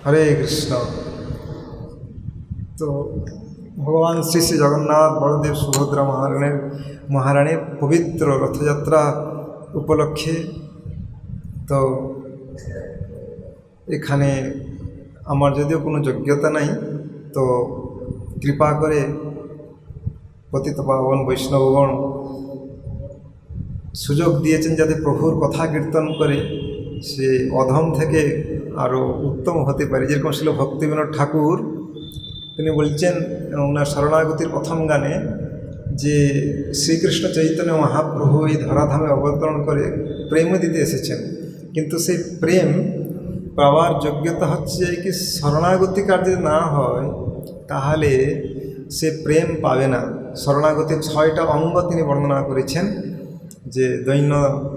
হরে কৃষ্ণ। তো ভগবান শ্রী শ্রী জগন্নাথ বলদেব সুভদ্রা মহারানীর পবিত্র রথযাত্রা উপলক্ষে তো এখানে আমার যদিও কোনো যোগ্যতা নাই, তো কৃপা করে পতিত পাবন বৈষ্ণবগণ সুযোগ দিয়েছেন যাতে প্রভুর কথা কীর্তন করে সে অধম থেকে আরও উত্তম হতে পারে। যেরকম ছিল ভক্তিবিনোদ ঠাকুর, তিনি বলছেন ওনার শরণাগতির প্রথম গানে যে শ্রীকৃষ্ণ চৈতন্য মহাপ্রভু এই ধরাধামে অবতরণ করে প্রেম দিতে এসেছেন, কিন্তু সেই প্রেম পাওয়ার যোগ্যতা হচ্ছে কি শরণাগতি কার যদি না হয় তাহলে সে প্রেম পাবে না। শরণাগতির 6টা অঙ্গ তিনি বর্ণনা করেছেন, যে দৈন্য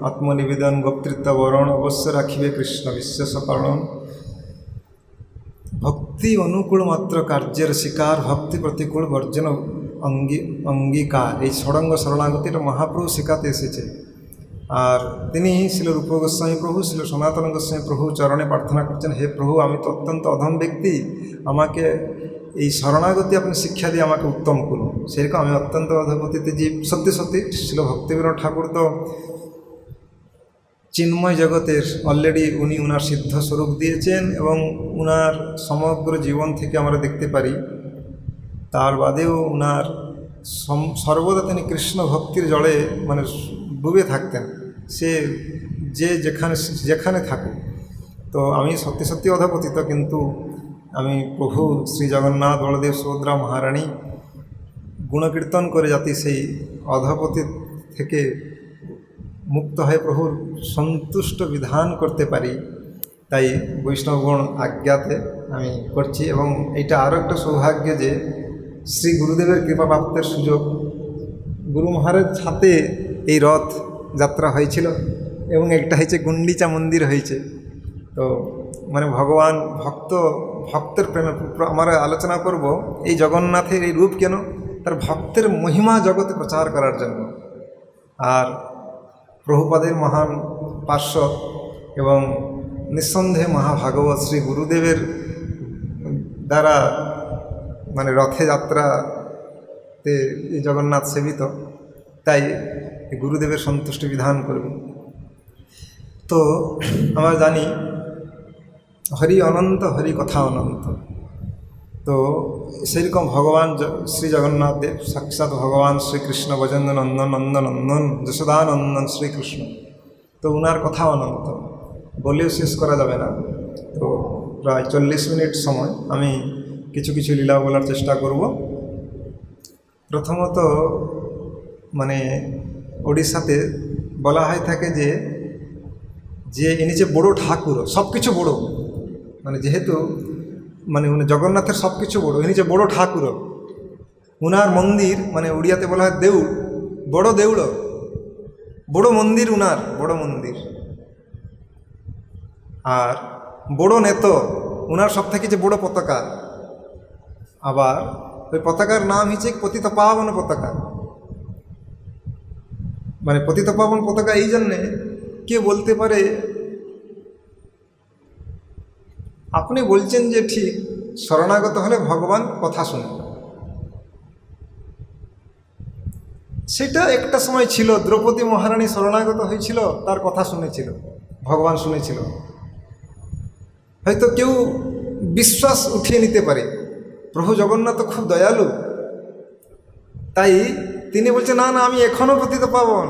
আত্মনিবেদন, বক্তৃত্ব বরণ, অবশ্য রাখিবে কৃষ্ণ বিশ্বাস পালন, ভক্তি অনুকূল মাত্র কার্যের শিকার, ভক্তি প্রতিকূল বর্জন অঙ্গীকার। এই ষড়ঙ্গ শরণাগতিটা মহাপ্রভু শেখাতে এসেছে। আর তিনি ছিল রূপ গোস্বামী প্রভু, ছিল সনাতন গোস্বামী প্রভু চরণে প্রার্থনা করছেন, হে প্রভু আমি তো অত্যন্ত অধম ব্যক্তি, আমাকে এই শরণাগতি আপনি শিক্ষা দিয়ে আমাকে উত্তম করুন। সেরকম আমি অত্যন্ত অধপতিতে জীব। সত্যি সত্যি ছিল ভক্তিবিনোদ ঠাকুর তো চিন্ময় জগতের অলরেডি উনি উনার সিদ্ধ স্বরূপ দিয়েছেন এবং উনার সমগ্র জীবন থেকে আমরা দেখতে পারি তার বাদেও উনার সর্বদা তিনি কৃষ্ণ ভক্তির জলে মানে ডুবে থাকতেন, সে যে যেখানে থাকুক। তো আমি সত্যি সত্যি অধপতিত, কিন্তু আমি প্রভু শ্রী জগন্নাথ বলদেব সুভদ্রা মহারানী গুণকীর্তন করে যাতে সেই অধপতি থেকে মুক্ত হয়ে প্রভুর সন্তুষ্ট বিধান করতে পারি, তাই বৈষ্ণবগণ আজ্ঞাতে আমি করছি। এবং এইটা আরও একটা সৌভাগ্য যে শ্রী গুরুদেবের কৃপা প্রাপ্তের সুযোগ। গুরু মহারাজ ছাতে এই রথ যাত্রা হয়েছিল এবং একটা হয়েছে গুন্ডিচা মন্দির হয়েছে। তো মানে ভগবান ভক্তের প্রেমে আমরা আলোচনা করব এই জগন্নাথের এই রূপ কেন, তার ভক্তের মহিমা জগতে প্রচার করার জন্য। আর প্রভুপাদের মহান পার্শ্বদ এবং নিঃসন্দেহে মহাভাগবত শ্রী গুরুদেবের দ্বারা মানে রথে যাত্রাতে জগন্নাথ সেবিত, তাই গুরুদেবের সন্তুষ্টি বিধান করবে। তো আমরা জানি হরি অনন্ত, হরি কথা অনন্ত। তো সেরকম ভগবান শ্রী জগন্নাথ দেব সাক্ষাৎ ভগবান শ্রীকৃষ্ণ ব্রজেন্দ্র নন্দন নন্দনন্দন যশোদানন্দন শ্রীকৃষ্ণ। তো উনার কথা অনন্ত, বলেও শেষ করা যাবে না। তো প্রায় 40 মিনিট সময় আমি কিছু কিছু লীলা বলার চেষ্টা করব। প্রথমত মানে ওড়িশাতে বলা হয় থাকে যে ইনি যে বড়ো ঠাকুর, সব কিছু বড়ো, মানে যেহেতু মানে উনি জগন্নাথের সব কিছু বড়ো, ইনি যে বড়ো ঠাকুর। উনার মন্দির মানে উড়িয়াতে বলা হয় দেউল, বড় দেউল, বড় মন্দির, উনার বড় মন্দির। আর বড় নেত, উনার সব থেকে যে বড় পতাকা। আবার ওই পতাকার নাম হচ্ছে পতিত পাবন পতাকা। মানে পতিত পাবন পতাকা এই জন্যে, কে বলতে পারে আপনি বলছেন যে ঠিক শরণাগত হলে ভগবান কথা শুনে, সেটা একটা সময় ছিল। দ্রৌপদী মহারানী শরণাগত হয়েছিল, তার কথা শুনেছিল, ভগবান শুনেছিল। হয়তো কেউ বিশ্বাস উঠিয়ে নিতে পারে প্রভু জগন্নাথ খুব দয়ালু, তাই তিনি বলছেন না না আমি এখনও পতিত পাবন,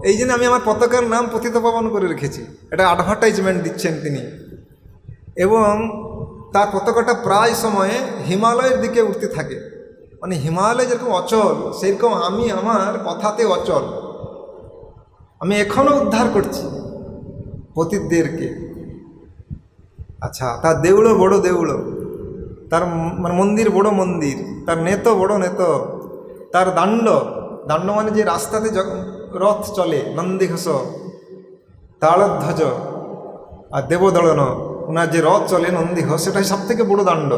এই জন্য আমি আমার পতাকার নাম পতিত পাবন করে রেখেছি। এটা অ্যাডভার্টাইজমেন্ট দিচ্ছেন তিনি। এবং তার পতাকাটা প্রায় সময়ে হিমালয়ের দিকে উঠতে থাকে, মানে হিমালয় যেরকম অচল সেরকম আমি আমার কথাতে অচল, আমি এখনও উদ্ধার করছি পতিতদেরকে। আচ্ছা, তার দেউড়ো বড় দেউড়ো, তার মানে মন্দির বড় মন্দির, তার নেত বড় নেত, তার দাণ্ড মানে যে রাস্তাতে রথ চলে, নন্দীঘোষ, তালধ্বজ আর দেবদলন, ওনার যে রথ চলে নন্দীঘোষ, সেটাই সব থেকে বড় দাণ্ড,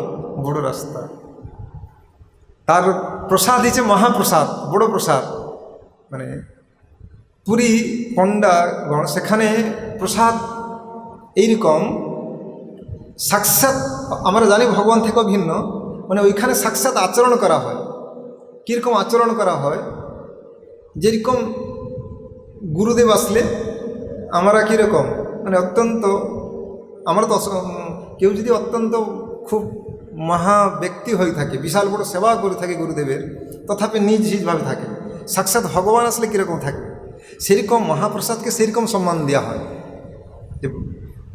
বড় রাস্তা। তার প্রসাদ হচ্ছে মহাপ্রসাদ, বড় প্রসাদ। মানে পুরী পণ্ডাগণ সেখানে প্রসাদ এইরকম সাক্ষাৎ আমরা জানি ভগবান থেকেও ভিন্ন, মানে ওইখানে সাক্ষাৎ আচরণ করা হয়। কীরকম আচরণ করা হয়, যেরকম গুরুদেব আসলে আমরা কীরকম মানে অত্যন্ত, আমরা তো কেউ যদি অত্যন্ত খুব মহা ব্যক্তি হয়ে থাকে, বিশাল বড় সেবা করে থাকে গুরুদেবের, তথাপি নিজ নিজভাবে থাকে। সাক্ষাৎ ভগবান আসলে কীরকম থাকে, সেরকম মহাপ্রসাদকে সেরকম সম্মান দেওয়া হয়। যে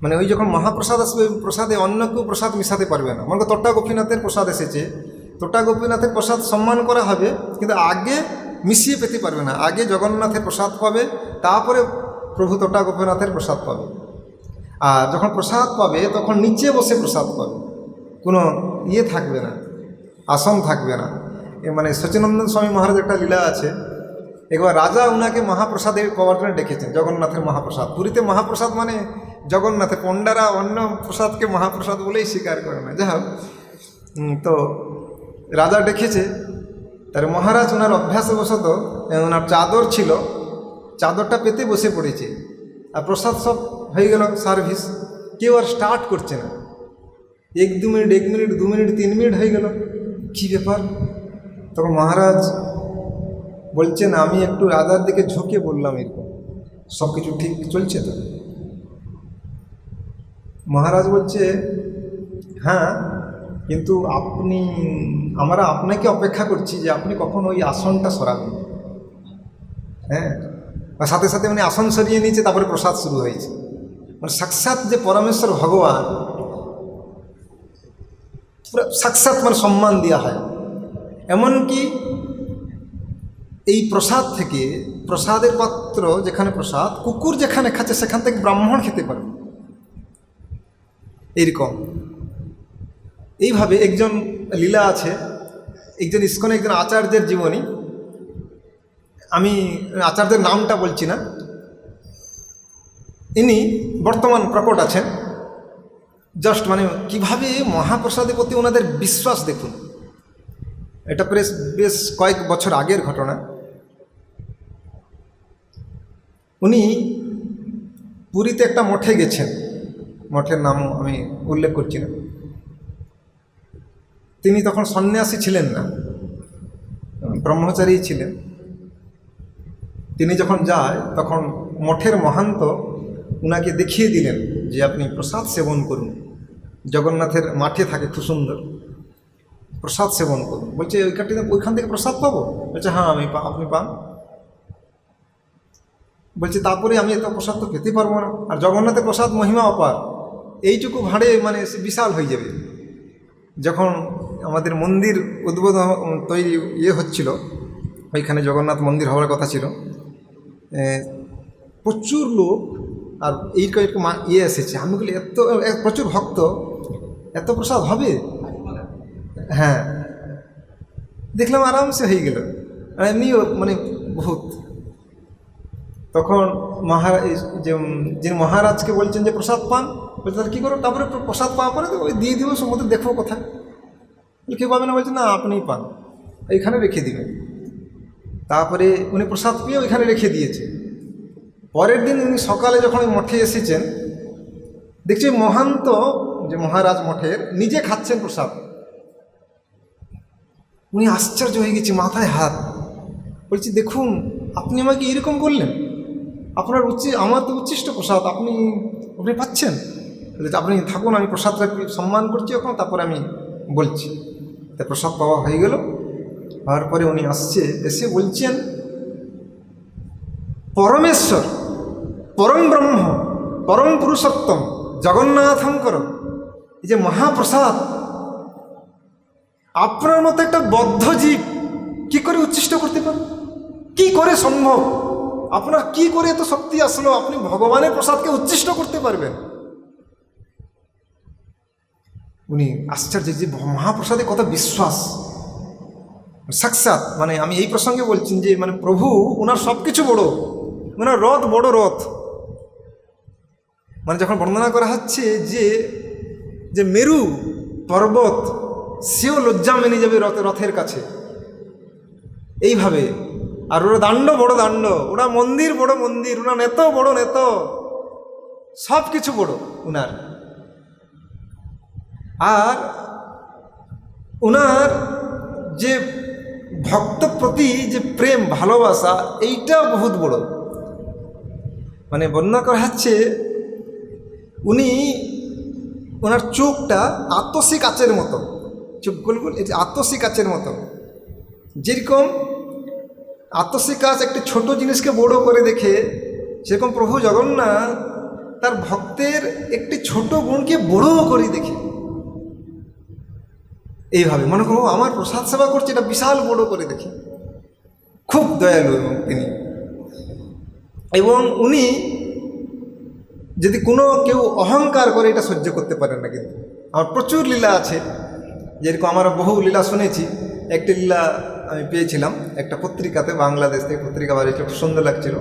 মানে ওই যখন মহাপ্রসাদ আসবে, প্রসাদে অন্য কেউ প্রসাদ মিশাতে পারবে না। মনে করো তোটা গোপীনাথের প্রসাদ এসেছে, তোটা গোপীনাথের প্রসাদ সম্মান করা হবে, কিন্তু আগে মিশিয়ে পেতে পারবে না। আগে জগন্নাথের প্রসাদ পাবে, তারপরে প্রভু তোটা গোপীনাথের প্রসাদ পাবে। আর যখন প্রসাদ পাবে তখন নিচে বসে প্রসাদ পাবে, কোনো ইয়ে থাকবে না, আসন থাকবে না। মানে সচিনন্দন স্বামী মহারাজ একটা লীলা আছে, একবার রাজা উনাকে মহাপ্রসাদে পাওয়ার জন্য ডেকেছেন, জগন্নাথের মহাপ্রসাদ। পুরীতে মহাপ্রসাদ মানে জগন্নাথের, পণ্ডারা অন্য প্রসাদকে মহাপ্রসাদ বলেই স্বীকার করে না। যাই হোক, তো রাজা ডেকেছে, তার মহারাজ ওনার অভ্যাসবশত ওনার চাদর ছিল, চাদরটা পেতে বসে পড়েছে, আর প্রসাদ সব হয়ে গেল সার্ভিস, কেউ আর স্টার্ট করছে না। 1-2 মিনিট, 1 মিনিট, 2 মিনিট, 3 মিনিট হয়ে গেল, কী ব্যাপার? তখন মহারাজ বলছেন, আমি একটু রাজার দিকে ঝুঁকে বললাম, এরকম সব কিছু ঠিক চলছে তো? মহারাজ বলছে, হ্যাঁ, কিন্তু আমরা আপনাকে অপেক্ষা করছি যে আপনি কখন ওই আসনটা সরাবেন। হ্যাঁ, সাথে সাথে মানে আসন সরিয়ে নিয়েছে, তারপরে প্রসাদ শুরু হয়েছে। মানে সাক্ষাৎ যে পরমেশ্বর ভগবান, সাক্ষাৎ মানে সম্মান দেওয়া হয়। এমনকি এই প্রসাদ থেকে, প্রসাদের পাত্র যেখানে প্রসাদ, কুকুর যেখানে খাচ্ছে সেখান থেকে ব্রাহ্মণ খেতে পারবে, এইরকম। এইভাবে একজন লীলা আছে, একজন ইস্কনে একজন আচার্যের জীবনী, আমি আচার্যের নামটা বলছি না, ইনি বর্তমান প্রকট আছেন। জাস্ট মানে কীভাবে মহাপ্রসাদের প্রতি ওনাদের বিশ্বাস দেখুন। এটা বেশ কয়েক বছর আগের ঘটনা। উনি পুরীতে একটা মঠে গেছেন, মঠের নাম আমি উল্লেখ করছি না। তিনি তখন সন্ন্যাসী ছিলেন না, ব্রহ্মচারী ছিলেন। তিনি যখন যায় তখন মঠের মহান্ত উনাকে দেখিয়ে দিলেন যে আপনি প্রসাদ সেবন করুন, জগন্নাথের মাঠে থাকে খুব সুন্দর, প্রসাদ সেবন করুন। বলছে ওইখান থেকে প্রসাদ পাবো? বলছে হ্যাঁ, আপনি পান। বলছে তারপরে আমি এত প্রসাদ তো পেতে পারবো না, আর জগন্নাথের প্রসাদ মহিমা অপার, এইটুকু ভাঁড়ে মানে বিশাল হয়ে যাবে। যখন আমাদের মন্দির উদ্বোধন তৈরি হচ্ছিল, ওইখানে জগন্নাথ মন্দির হওয়ার কথা ছিল, প্রচুর লোক, আর এইরকম এসেছে। আমি বলি এত প্রচুর ভক্ত, এত প্রসাদ হবে? হ্যাঁ, দেখলাম আরামসে হয়ে গেল, আর এমনিও মানে বহুত। তখন যিনি মহারাজকে বলছেন যে প্রসাদ পান, বলছে তাহলে কী করো? তারপরে প্রসাদ পাওয়ার পরে ওই দিয়ে দিব, সমুদ্রে দেখবো কোথায়। কেউ পাবে না, বলছে না আপনিই পান, এইখানে রেখে দিবেন। তারপরে উনি প্রসাদ পেয়ে ওইখানে রেখে দিয়েছে। পরের দিন উনি সকালে যখন ওই মঠে এসেছেন, দেখছি মহান্ত যে মহারাজ মঠের নিজে খাচ্ছেন প্রসাদ। উনি আশ্চর্য হয়ে গেছে, মাথায় হাত। বলছি দেখুন, আপনি আমাকে এরকম করলেন, আমার তো উচ্ছিষ্ট প্রসাদ আপনি পাচ্ছেন। আপনি থাকুন, আমি প্রসাদটা সম্মান করছি এখন, তারপরে আমি বলছি। তা প্রসাদ পাওয়া হয়ে গেল। হওয়ার পরে উনি এসে বলছেন, পরমেশ্বর, পরম ব্রহ্ম, পরম পুরুষোত্তম জগন্নাথঙ্কর এই যে মহাপ্রসাদ, আপনার মতো একটা বদ্ধ জীব কি করে উচ্ছিষ্ট করতে পারে? কি করে সম্ভব? আপনার কি করে এত শক্তি আসলো, আপনি ভগবানের প্রসাদকে উচ্ছিষ্ট করতে পারবেন? উনি আশ্চর্য যে মহাপ্রসাদে কত বিশ্বাস। সাক্ষাৎ মানে আমি এই প্রসঙ্গে বলছি যে মানে প্রভু ওনার সব কিছু বড়, ওনার রথ বড় রথ। মানে যখন বর্ণনা করা হচ্ছে যে মেরু পর্বত সেও লজ্জা মেনে যাবে রথের কাছে, এইভাবে। আর ওরা দাণ্ড বড় দাণ্ড, ওরা মন্দির বড় মন্দির, ওনার নেত বড় নেত, সব কিছু বড় উনার। আর ওনার যে ভক্ত প্রতি যে প্রেম ভালোবাসা, এইটা বহুত বড়। মানে বর্ণনা করা হচ্ছে উনি ওনার চোখটা আতসী কাচের মতো, চোখ গোল গোল, এটা আতসী কাচের মতো। যেরকম আতসী কাচ একটি ছোট জিনিসকে বড় করে দেখে, সেরকম প্রভু জগন্নাথ তার ভক্তের একটি ছোট গুণকে বড় করে দেখে। এইভাবে মনে করো আমার প্রসাদ সেবা করছে, এটা বিশাল বড় করে দেখে। খুব দয়ালু এবং তিনি, এবং উনি যদি কোনো কেউ অহংকার করে এটা সহ্য করতে পারেন না। কিন্তু আমার প্রচুর লীলা আছে, যেরকম আমরা বহু লীলা শুনেছি। একটি লীলা আমি পেয়েছিলাম একটা পত্রিকাতে, বাংলাদেশ থেকে পত্রিকা বাড়িয়েছিল, খুব সুন্দর লাগছিল।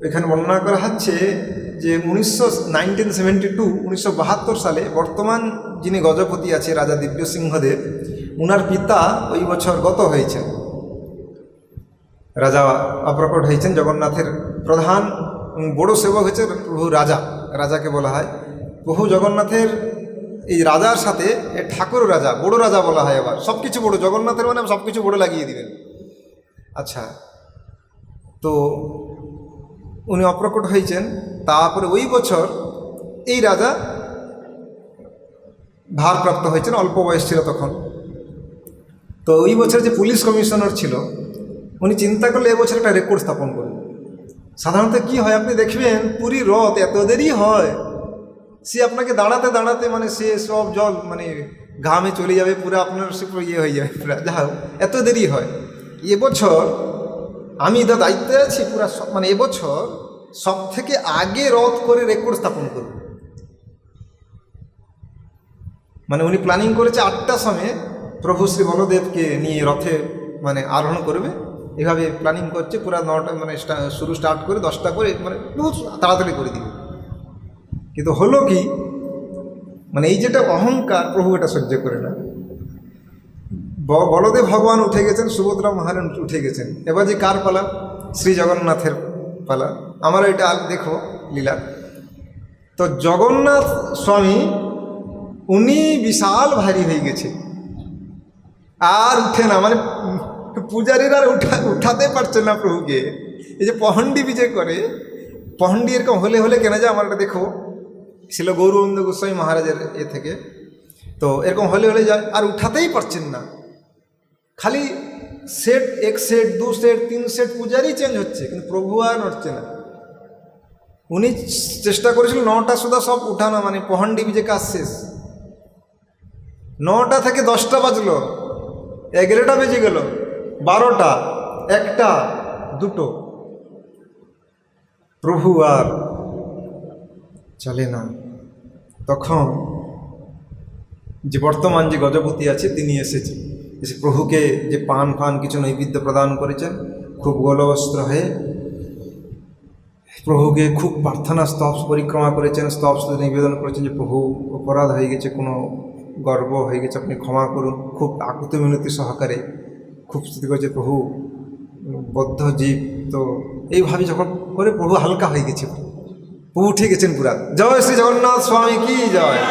এখানে বর্ণনা করা হচ্ছে যে 1972 সালে বর্তমান যিনি গজপতি আছে রাজা দিব্যসিংহদেব, উনার পিতা ওই বছর গত হয়েছেন। রাজা অপ্রকট হয়েছেন, জগন্নাথের প্রধান বড় সেবক হচ্ছে প্রভু রাজা, রাজাকে বলা হয়। প্রভু জগন্নাথের এই রাজার সাথে ঠাকুর রাজা, বড় রাজা বলা হয়। আবার সব কিছু বড়, জগন্নাথের মানে সব কিছু বড় লাগিয়ে দিবেন। আচ্ছা, তো উনি অপ্রকট হয়েছেন। তারপরে ওই বছর এই রাজা ভারপ্রাপ্ত হয়েছেন, অল্প বয়স ছিল তখন। তো ওই বছর যে পুলিশ কমিশনার ছিল, উনি চিন্তা করলে এবছর একটা রেকর্ড স্থাপন করবেন। সাধারণত কি হয় আপনি দেখবেন, পুরী রথ এত দেরি হয়, সে আপনাকে দাঁড়াতে দাঁড়াতে মানে সে সব জল মানে ঘামে চলে যাবে, পুরো আপনার সে পুরো ইয়ে হয়ে যাবে পুরো, যা হোক এত দেরি হয়। এবছর আমি দা দায়িত্বে আছি পুরা, মানে এবছর সব থেকে আগে রথ করে রেকর্ড স্থাপন করব। মানে উনি প্ল্যানিং করেছে 8টার সময় প্রভু শ্রী বলদেবকে নিয়ে রথে মানে আরোহণ করবে। এভাবে প্ল্যানিং করছে, পুরা 9টা মানে শুরু স্টার্ট করে 10টা করে মানে বহুত তাড়াতাড়ি করে দিবে। কিন্তু হলো কি, মানে এই যেটা অহংকার, প্রভু এটা সহ্য করে না। বলদেব ভগবান উঠে গেছেন, সুভদ্রা মহারানী উঠে গেছেন, এবার যে কার পালা? শ্রী জগন্নাথের পালা। আমার এটা দেখো লীলা। তো জগন্নাথ স্বামী উনি বিশাল ভারী হয়ে গেছে, আর উঠে না, মানে পূজারীরা আর উঠাতে পারছেন না প্রভুকে। এই যে পহণ্ডি বিজে করে, পহণ্ডি এরকম হলে হলে কেন যায়, আমার এটা দেখো ছিল গৌরবন্দ গোস্বামী মহারাজের এ থেকে। তো এরকম হলে হলে যায়, আর উঠাতেই পারছেন না। খালি সেট, 1 সেট 2 সেট 3 সেট পূজারই চেঞ্জ হচ্ছে, কিন্তু প্রভু আর নড়ছে না। উনি চেষ্টা করেছিলেন 9টা সুদ্ধা সব উঠানো, মানে পহণ্ডি বিজে কাজ শেষ। 9টা থেকে 10টা বাজলো, 11টা বেজে গেল, 12টা, 1টা, 2টো, প্রভু আর চলে না। তখন যে বর্তমান যে গজপতি আছে তিনি এসে প্রভুকে যে পান ফান কিছু নৈবেদ্য প্রদান করেছেন, খুব গলবস্ত্র হয়ে প্রভুকে খুব প্রার্থনা স্তব পরিক্রমা করেছেন, স্তব নিবেদন করেছেন যে প্রভু অপরাধ হয়ে গেছে, কোনো গর্ব হয়ে গেছে, আপনি ক্ষমা করুন। খুব আকুতি মিনতি সহকারে খুব স্তুতি করেছে, প্রভু বদ্ধ জীব। তো এইভাবে যখন করে প্রভু হালকা হয়ে গেছে, প্রভু উঠে গেছেন পুরা। জয় শ্রী জগন্নাথ স্বামী কি জয়।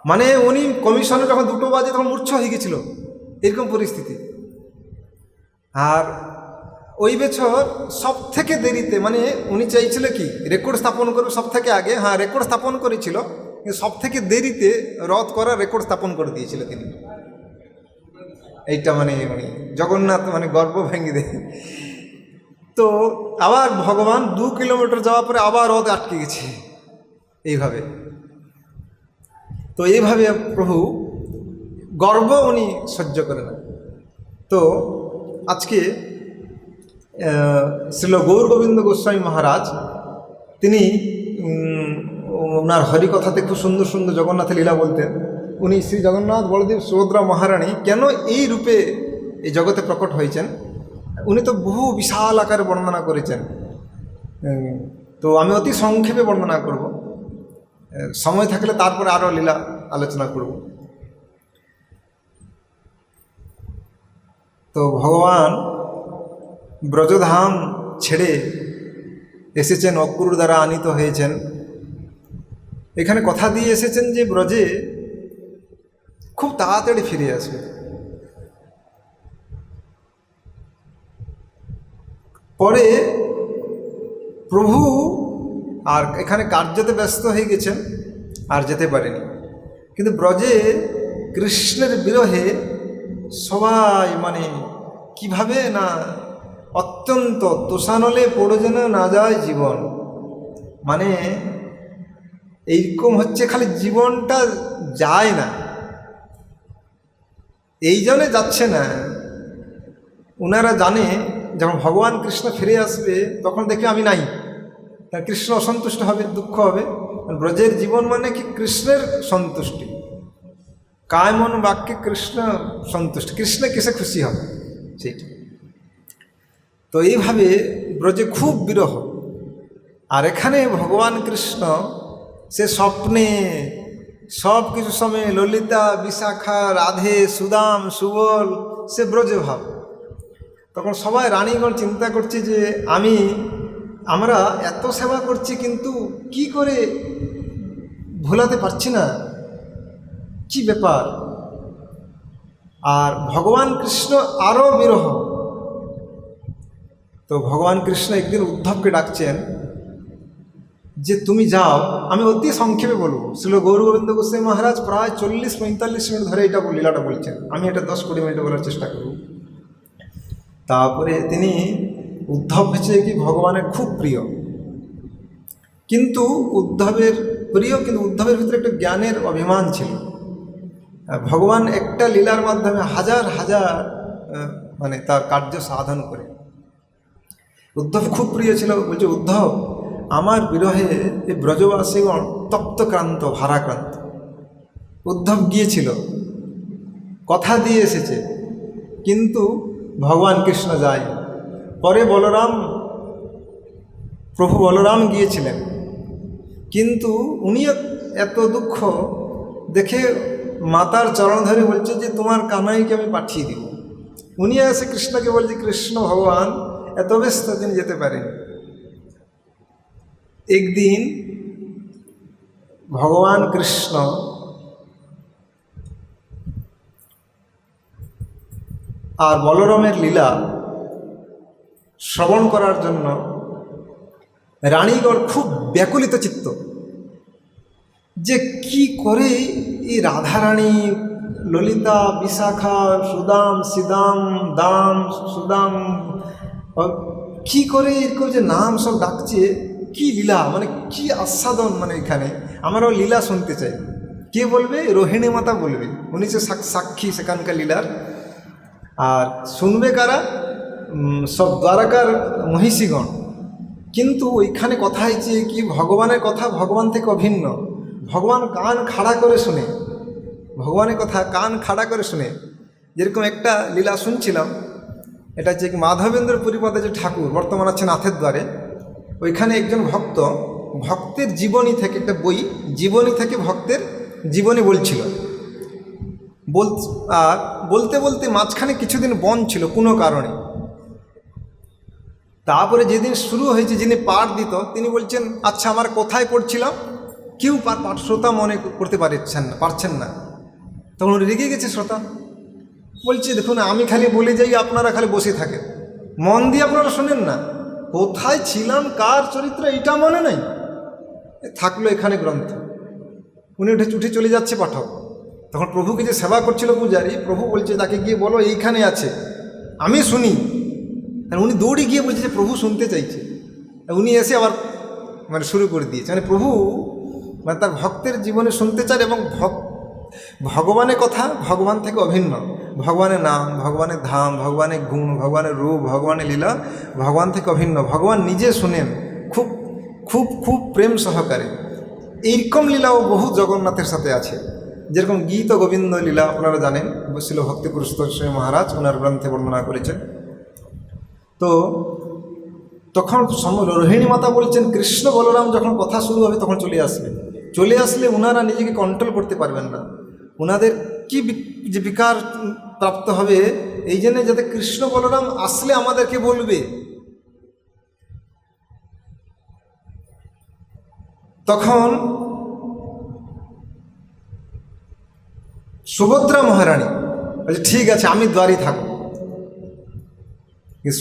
মানে উনি কমিশনে যখন 2টো বাজে তখন মূর্ছা হয়ে গেছিল, এরকম পরিস্থিতি। আর ওই বছর সব থেকে দেরিতে, মানে উনি চাইছিল কি রেকর্ড স্থাপন করবে সব থেকে আগে। হ্যাঁ, রেকর্ড স্থাপন করেছিল, কিন্তু সব থেকে দেরিতে রথ করার রেকর্ড স্থাপন করে দিয়েছিল তিনি। এইটা মানে মানে জগন্নাথ মানে গর্ব ভেঙে দেয়। তো আবার ভগবান 2 কিলোমিটার যাওয়ার পরে আবার রথ আটকে গেছে এইভাবে। তো এইভাবে প্রভু গর্ব উনি সহ্য করে না। তো আজকে শ্রীল গৌর গোবিন্দ গোস্বামী মহারাজ তিনি ওনার হরিকথাতে খুব সুন্দর সুন্দর জগন্নাথের লীলা বলতেন। উনি শ্রী জগন্নাথ বলদেব সুভদ্রা মহারানী কেন এই রূপে এই জগতে প্রকট হয়েছেন, উনি তো বহু বিশাল আকারে বর্ণনা করেছেন। তো আমি অতি সংক্ষেপে বর্ণনা করব, সময় থাকলে তারপরে আরও লীলা আলোচনা করব। তো ভগবান ব্রজধাম ছেড়ে এসেছেন, অক্রুর দ্বারা আনিত হয়েছেন। এখানে কথা দিয়ে এসেছেন যে ব্রজে খুব তাড়াতাড়ি ফিরে আসবে। পরে প্রভু আর এখানে কার্যতে ব্যস্ত হয়ে গেছেন, আর যেতে পারেনি। কিন্তু ব্রজে কৃষ্ণের বিরহে সবাই মানে কিভাবে না অত্যন্ত তোষানলে পড়ে যেন না যায় জীবন, মানে এইরকম হচ্ছে, খালি জীবনটা যায় না, এই জন্যে যাচ্ছে না। ওনারা জানে যখন ভগবান কৃষ্ণ ফিরে আসবে তখন দেখে আমি নাই, কৃষ্ণ অসন্তুষ্ট হবে, দুঃখ হবে। ব্রজের জীবন মানে কি কৃষ্ণের সন্তুষ্টি, কায় মন বাক্যে কৃষ্ণ সন্তুষ্ট, কৃষ্ণ কিসে খুশি হবে সেইটা। তো এইভাবে ব্রজে খুব বিরহ। আর এখানে ভগবান কৃষ্ণ সে স্বপ্নে সব কিছু সময় ললিতা, বিশাখা, রাধে, সুদাম, সুবল, সে ব্রজে ভাব। তখন সবাই রানীগণ চিন্তা করছে যে আমরা এত সেবা করছি কিন্তু কি করে ভোলাতে পারছি না, কি ব্যাপার। আর ভগবান কৃষ্ণ আরও বিরহ। তো ভগবান কৃষ্ণ একদিন উদ্ধবকে ডাকছেন যে তুমি যাও, আমি অতি সংক্ষেপে বলবো। শ্রীল গৌর গোবিন্দ গোস্বামী মহারাজ প্রায় 40-45 মিনিট ধরে এটা লীলাটা বলছেন, আমি এটা 10-20 মিনিটে বলার চেষ্টা করব। তারপরে তিনি উদ্ধব হচ্ছে কি ভগবানের খুব প্রিয়, কিন্তু উদ্ধবের প্রিয়, কিন্তু উদ্ধবের ভিতরে একটা জ্ঞানের অভিমান ছিল। ভগবান একটা লীলার মাধ্যমে হাজার হাজার মানে তার কার্য সাধন করে। উদ্ধব খুব প্রিয় ছিল। বলছে উদ্ধব, আমার বিরহে এই ব্রজবাসীগণ তপ্তক্রান্ত, ভারাক্রান্ত। উদ্ধব গিয়েছিল, কথা দিয়ে এসেছে, কিন্তু ভগবান কৃষ্ণ যায়। পরে প্রভু বলরাম গিয়েছিলেন, কিন্তু উনিও এত দুঃখ দেখে মাতার চরণ ধরে বলছে যে তোমার কানাইকে আমি পাঠিয়ে দিব। উনি এসে কৃষ্ণকে বলছে কৃষ্ণ ভগবান এত ব্যস্ত তিনি যেতে পারেন। একদিন ভগবান কৃষ্ণ আর বলরামের লীলা শ্রবণ করার জন্য রানীগণ খুব ব্যাকুলিত চিত্ত, যে কি করে এই রাধারানী, ললিতা, বিশাখা, সুদাম, দাম, সুদাম, কি করে এরকম যে নাম সব ডাকছে, কি লীলা, মানে কি আস্বাদন, মানে এখানে আমরাও লীলা শুনতে চাই। কে বলবে? রোহিণী মাতা বলবে, উনি যে সাক্ষী সেখানকার লীলার। আর শুনবে কারা? সব দ্বারকার মহিষীগণ। কিন্তু ওইখানে কথা হয়েছে কি ভগবানের কথা ভগবান থেকে অভিন্ন। ভগবান কান খাড়া করে শুনে, ভগবানের কথা কান খাড়া করে শুনে। যেরকম একটা লীলা শুনছিলাম, এটা হচ্ছে কি মাধবেন্দ্র পুরীপদে যে ঠাকুর বর্তমান আছে নাথের দ্বারে, ওইখানে একজন ভক্তের জীবনী থেকে, একটা বই জীবনী থেকে ভক্তের জীবনী বলছিল। আর বলতে বলতে মাঝখানে কিছুদিন বন্ধ ছিল কোনো কারণে। তারপরে যেদিন শুরু হয়েছে, যিনি পাঠ দিত তিনি বলছেন আচ্ছা আমার কোথায় পড়ছিলাম, কেউ পাঠ শ্রোতা মনে করতে পারছেন না। তখন রেগে গেছে শ্রোতা, বলছে দেখুন আমি খালি বলে যাই, আপনারা খালি বসে থাকেন, মন দিয়ে আপনারা শোনেন না, কোথায় ছিলাম, কার চরিত্র এইটা মনে নাই। থাকলো এখানে গ্রন্থ। উনি উঠে চলে যাচ্ছে পাঠক। তখন প্রভুকে যে সেবা করছিল পূজারী, প্রভু বলছে তাকে গিয়ে বলো এইখানে আছে, আমি শুনি। আর উনি দৌড়ে গিয়ে বলছে যে প্রভু শুনতে চাইছে। উনি এসে আবার মানে শুরু করে দিয়েছে, মানে প্রভু মানে তার ভক্তের জীবনে শুনতে চান, এবং ভগবানের কথা ভগবান থেকে অভিন্ন। ভগবানের নাম, ভগবানের ধাম, ভগবানের গুণ, ভগবানের রূপ, ভগবানের লীলা ভগবান থেকে অভিন্ন। ভগবান নিজে শুনেন খুব খুব খুব প্রেম সহকারে। এইরকম লীলাও বহু জগন্নাথের সাথে আছে। যেরকম গীত গোবিন্দ লীলা আপনারা জানেন, ছিল ভক্তি পুরুষোত্তম গোস্বামী মহারাজ ওনার গ্রন্থে বর্ণনা করেছেন। তো তখন রোহিণী মাতা বলছেন কৃষ্ণ বলরাম যখন কথা শুরু হবে তখন চলে আসলে ওনারা নিজেকে কন্ট্রোল করতে পারবেন না। ওনাদের কি যে বিকার প্রাপ্ত হবে, এই জন্যে যাতে কৃষ্ণ বলরাম আসলে আমাদেরকে বলবে। তখন সুভদ্রা মহারানী বলছে ঠিক আছে আমি দ্বারই থাকবো।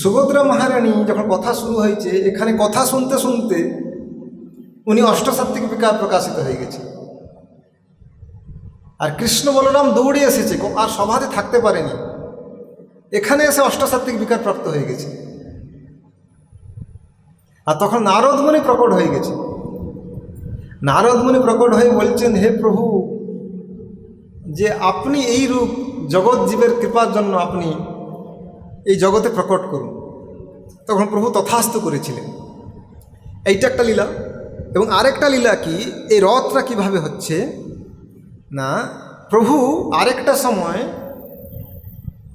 সুভদ্রা মহারানী যখন কথা শুরু হয়েছে, এখানে কথা শুনতে শুনতে উনি অষ্টসাত্ত্বিক বিকার প্রকাশিত হয়ে গেছে। আর কৃষ্ণ বলরাম দৌড়ে এসেছে, আর সভাতে থাকতে পারেনি, এখানে এসে অষ্টসাত্ত্বিক বিকার প্রাপ্ত হয়ে গেছে। আর তখন নারদমুনি প্রকট হয়ে গেছে। নারদমুনি প্রকট হয়ে বলছেন, হে প্রভু, যে আপনি এই রূপ জগৎ জীবের কৃপার জন্য আপনি এই জগতে প্রকট করুন। তখন প্রভু তথাস্তু করেছিলেন। এইটা একটা লীলা। এবং আরেকটা লীলা কি, এই রথটা কিভাবে হচ্ছে না, প্রভু আরেকটা সময়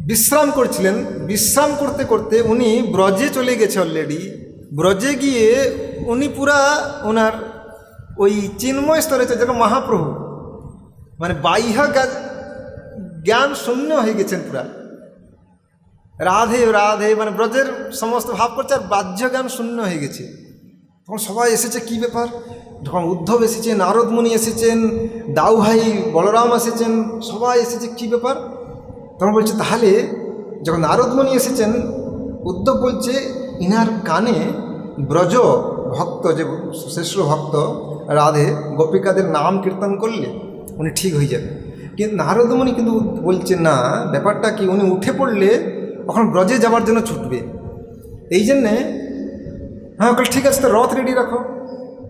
বিশ্রাম করছিলেন, বিশ্রাম করতে করতে উনি ব্রজে চলে গেছে অলরেডি। ব্রজে গিয়ে উনি পুরা ওনার ওই চিন্ময় স্তরে যেটা মহাপ্রভু, মানে বাহ্য জ্ঞান শূন্য হয়ে গেছেন পুরা। রাধে রাধে মানে ব্রজের সমস্ত ভাব করছে, আর বাহ্য জ্ঞান শূন্য হয়ে গেছে। তখন সবাই এসেছে, কি ব্যাপার? যখন উদ্ধব এসেছেন, নারদমুনি এসেছেন, দাউ ভাই বলরাম এসেছেন, সবাই এসেছে, কি ব্যাপার? তখন বলছে, তাহলে যখন নারদমুনি এসেছেন, উদ্ধব বলছে ইনার কানে ব্রজ ভক্ত, যে শ্রেষ্ঠ ভক্ত রাধে গোপিকাদের নাম কীর্তন করলে উনি ঠিক হয়ে যাবে। কিন্তু নারদমুনি কিন্তু বলছে না, ব্যাপারটা কি, উনি উঠে পড়লে তখন ব্রজে যাওয়ার জন্য ছুটবে। এই জন্যে হ্যাঁ ঠিক আছে, তো রথ রেডি রাখো।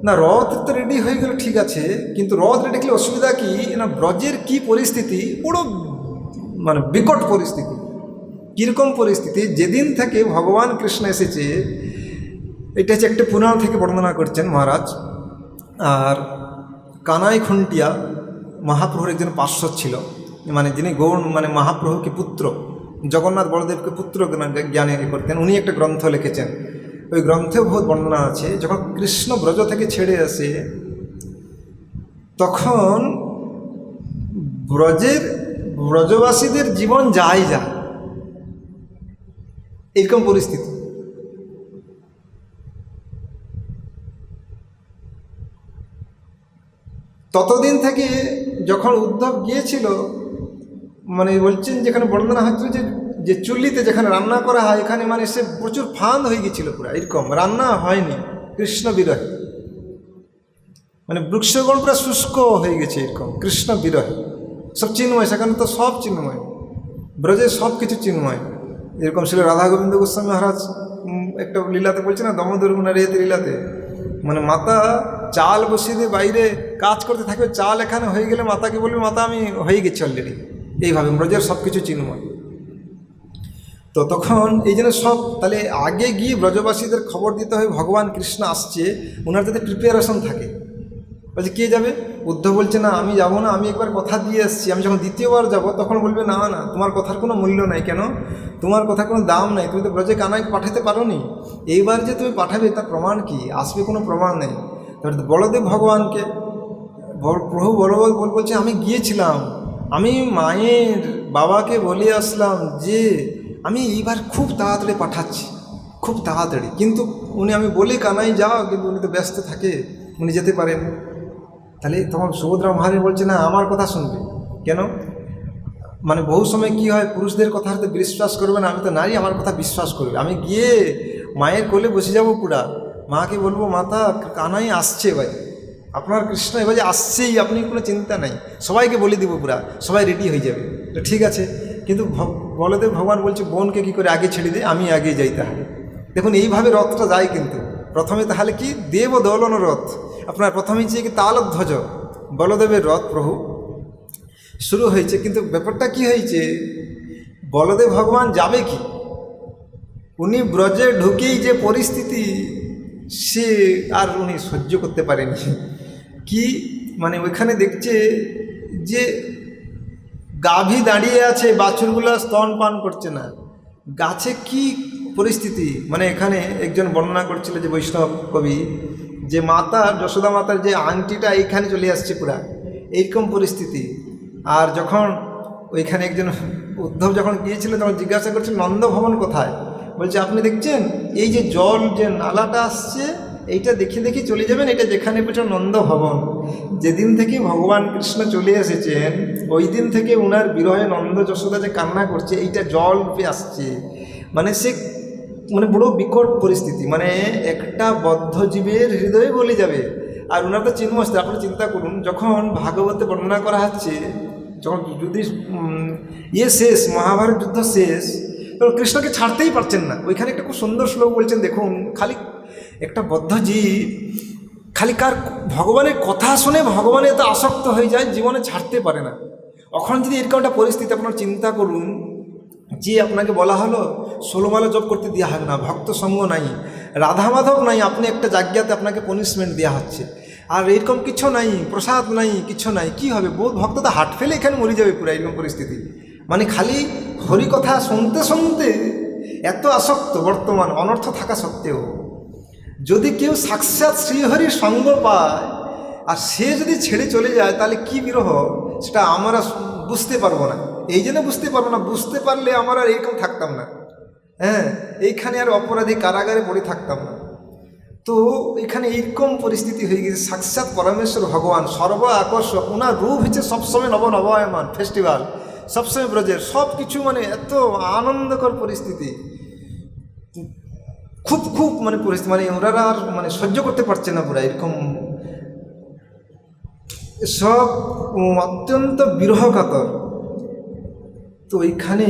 না, রথ তো রেডি হয়ে গেল, ঠিক আছে, কিন্তু রথ রেডি করলে অসুবিধা কি না, ব্রজের কি পরিস্থিতি, পুরো মানে বিকট পরিস্থিতি। কীরকম পরিস্থিতি, যেদিন থেকে ভগবান কৃষ্ণ এসেছে, এটা হচ্ছে একটা পুরাণ থেকে বর্ণনা করছেন মহারাজ। আর কানাই খুন্টিয়া মহাপ্রভুর একজন পার্শ্বদ ছিল, মানে যিনি গৌর মানে মহাপ্রভুকে পুত্র, জগন্নাথ বলদেবকে পুত্র জ্ঞানে করতেন। উনি একটা গ্রন্থ লিখেছেন, ওই গ্রন্থেও বহুত বর্ণনা আছে। যখন কৃষ্ণ ব্রজ থেকে ছেড়ে আসে, তখন ব্রজবাসীদের জীবন যায় এরকম পরিস্থিতি। ততদিন থেকে যখন উদ্ধব গিয়েছিল, মানে বলছেন যেখানে বর্ণনা হচ্ছিল যে চুল্লিতে যেখানে রান্না করা হয়, এখানে মানে সে প্রচুর ফাঁদ হয়ে গিয়েছিল, পুরো এরকম রান্না হয়নি, কৃষ্ণ বিরহে, মানে বৃক্ষগণ পুরো শুষ্ক হয়ে গেছে এরকম, কৃষ্ণ বিরহে। সব চিন্ময়, সেখানে তো সব চিন্ময়, ব্রজে সব কিছু চিন্ময়। এরকম ছিল রাধা গোবিন্দ গোস্বামী মহারাজ একটা লীলাতে বলছে না, দমোদর রেতে লীলাতে, মানে মাতা চাল বসিয়ে দিয়ে বাইরে কাজ করতে থাকবে, চাল এখানে হয়ে গেলে মাতাকে বলবে, মাতা আমি হয়ে গেছি অলরেডি। এইভাবে ব্রজের সব কিছু চিন্ময়। তো তখন এই জন্য সব, তাহলে আগে গিয়ে ব্রজবাসীদের খবর দিতে হয় ভগবান কৃষ্ণ আসছে, ওনার যাতে প্রিপারেশন থাকে। বলছে কে যাবে? উদ্ধব বলছে না, আমি যাব না, আমি একবার কথা দিয়ে এসেছি, আমি যখন দ্বিতীয়বার যাব তখন বলবে না না, তোমার কথার কোনো মূল্য নাই। কেন? তোমার কথার কোনো দাম নাই, তুমি তো ব্রজে কানাইকে পাঠাতে পারো নি, এইবার যে তুমি পাঠাবে তার প্রমাণ কি? আসবে কোনো প্রমাণ নেই। তারপরে বলদেব ভগবানকে, প্রভু বলদেব বলছে আমি গিয়েছিলাম, আমি মায়ের বাবাকে বলে আসলাম যে আমি এইবার খুব তাড়াতাড়ি পাঠাচ্ছি, খুব তাড়াতাড়ি, কিন্তু উনি, আমি বলি কানাই যাও, কিন্তু উনি তো ব্যস্ত থাকে, উনি যেতে পারেন। তাহলে তখন সুভদ্রা মহারানী বলছে না, আমার কথা শুনবে। কেন? মানে বহু সময় কি হয়, পুরুষদের কথা হয়তো বিশ্বাস করবে না, আমি তো নারী, আমার কথা বিশ্বাস করবে। আমি গিয়ে মায়ের কোলে বসে যাব, পুরা মাকে বলবো, মাতা কানাই আসছে ভাই, আপনার কৃষ্ণ এবার আসছেই, আপনি কোনো চিন্তা নাই, সবাইকে বলে দিব, পুরা সবাই রেডি হয়ে যাবে। তো ঠিক আছে, কিন্তু বলদেব ভগবান বলছে বোনকে কি করে আগে ছেড়ে দে, আমি আগে যাই। তাহলে দেখুন এইভাবে রথটা যায়। কিন্তু প্রথমে তাহলে কি দেব দোলন রথ, আপনার প্রথমে যে কি তালধ্বজ বলদেবের রথ প্রভু শুরু হয়েছে। কিন্তু ব্যাপারটা কি হয়েছে, বলদেব ভগবান যাবে কি, উনি ব্রজে ঢুকেই যে পরিস্থিতি, সে আর উনি সহ্য করতে পারেনি। কি মানে ওইখানে দেখছে যে গাভী দাঁড়িয়ে আছে, বাছুরগুলো স্তন পান করছে না, গাছে কি পরিস্থিতি। মানে এখানে একজন বর্ণনা করছিল যে বৈষ্ণব কবি, যে মাতার, যশোদা মাতার যে আংটিটা এইখানে চলে আসছে পুরা, এইরকম পরিস্থিতি। আর যখন ওইখানে একজন উদ্ধব যখন গিয়েছিল, তখন জিজ্ঞাসা করছে নন্দভবন কোথায়? বলছে আপনি দেখছেন এই যে জল, যে নালাটা আসছে, এইটা দেখে দেখে চলে যাবেন, এটা যেখানে পেছ নন্দ ভবন। যেদিন থেকে ভগবান কৃষ্ণ চলে এসেছেন ওই দিন থেকে উনার বিরহে নন্দ যশোদা যে কান্না করছে, এইটা জল রূপে আসছে। মানে সে বড় বিকট পরিস্থিতি, মানে একটা বদ্ধ জীবের হৃদয়ে গলে যাবে। আর ওনার তো চিন্মস্ত, আপনি চিন্তা করুন, যখন ভাগবতে বর্ণনা করা হচ্ছে, যখন যদি শেষ, মহাভারত যুদ্ধ শেষ, তখন কৃষ্ণকে ছাড়তেই পারছেন না। ওইখানে একটা খুব সুন্দর শ্লোক বলছেন, দেখুন, খালি একটা বদ্ধ জীব খালি কার ভগবানের কথা শুনে ভগবানে এত আসক্ত হয়ে যায়, জীবনে ছাড়তে পারে না। এখন যদি এরকম একটা পরিস্থিতি আপনার চিন্তা করুন, যে আপনাকে বলা হলো 16 মালা জপ করতে দেওয়া হবে না, ভক্ত সঙ্গ নাই, রাধা মাধব নাই, আপনি একটা জায়গাতে আপনাকে পনিশমেন্ট দেওয়া হচ্ছে, আর এরকম কিছু নাই, প্রসাদ নাই, কিছু নাই, কি হবে? বহুত ভক্ত তো হাট ফেলে এখানে মরে যাবে পুরো, এরকম পরিস্থিতি। মানে খালি হরি কথা শুনতে শুনতে এত আসক্ত বর্তমান, অনর্থ থাকা সত্ত্বেও। যদি কেউ সাক্ষাৎ শ্রীহরির সঙ্গ পায় আর সে যদি ছেড়ে চলে যায়, তাহলে কি বিরহ, সেটা আমরা বুঝতে পারবো না। এই জন্য বুঝতে পারবো না, বুঝতে পারলে আমরা আর এরকম থাকতাম না। হ্যাঁ, এইখানে আর অপরাধী কারাগারে পড়ে থাকতাম না। তো এখানে এইরকম পরিস্থিতি হয়ে গেছে। সাক্ষাৎ পরমেশ্বর ভগবান সর্ব আকর্ষক, ওনার রূপ হচ্ছে সবসময় নবনবায়মান, ফেস্টিভ্যাল সবসময় ব্রজের সব কিছু, মানে এত আনন্দকর পরিস্থিতি, খুব খুব পরিস্থিতি, ওনারা আর সহ্য করতে পারছে না পুরা, এরকম সব অত্যন্ত বিরহকাতর। তো এইখানে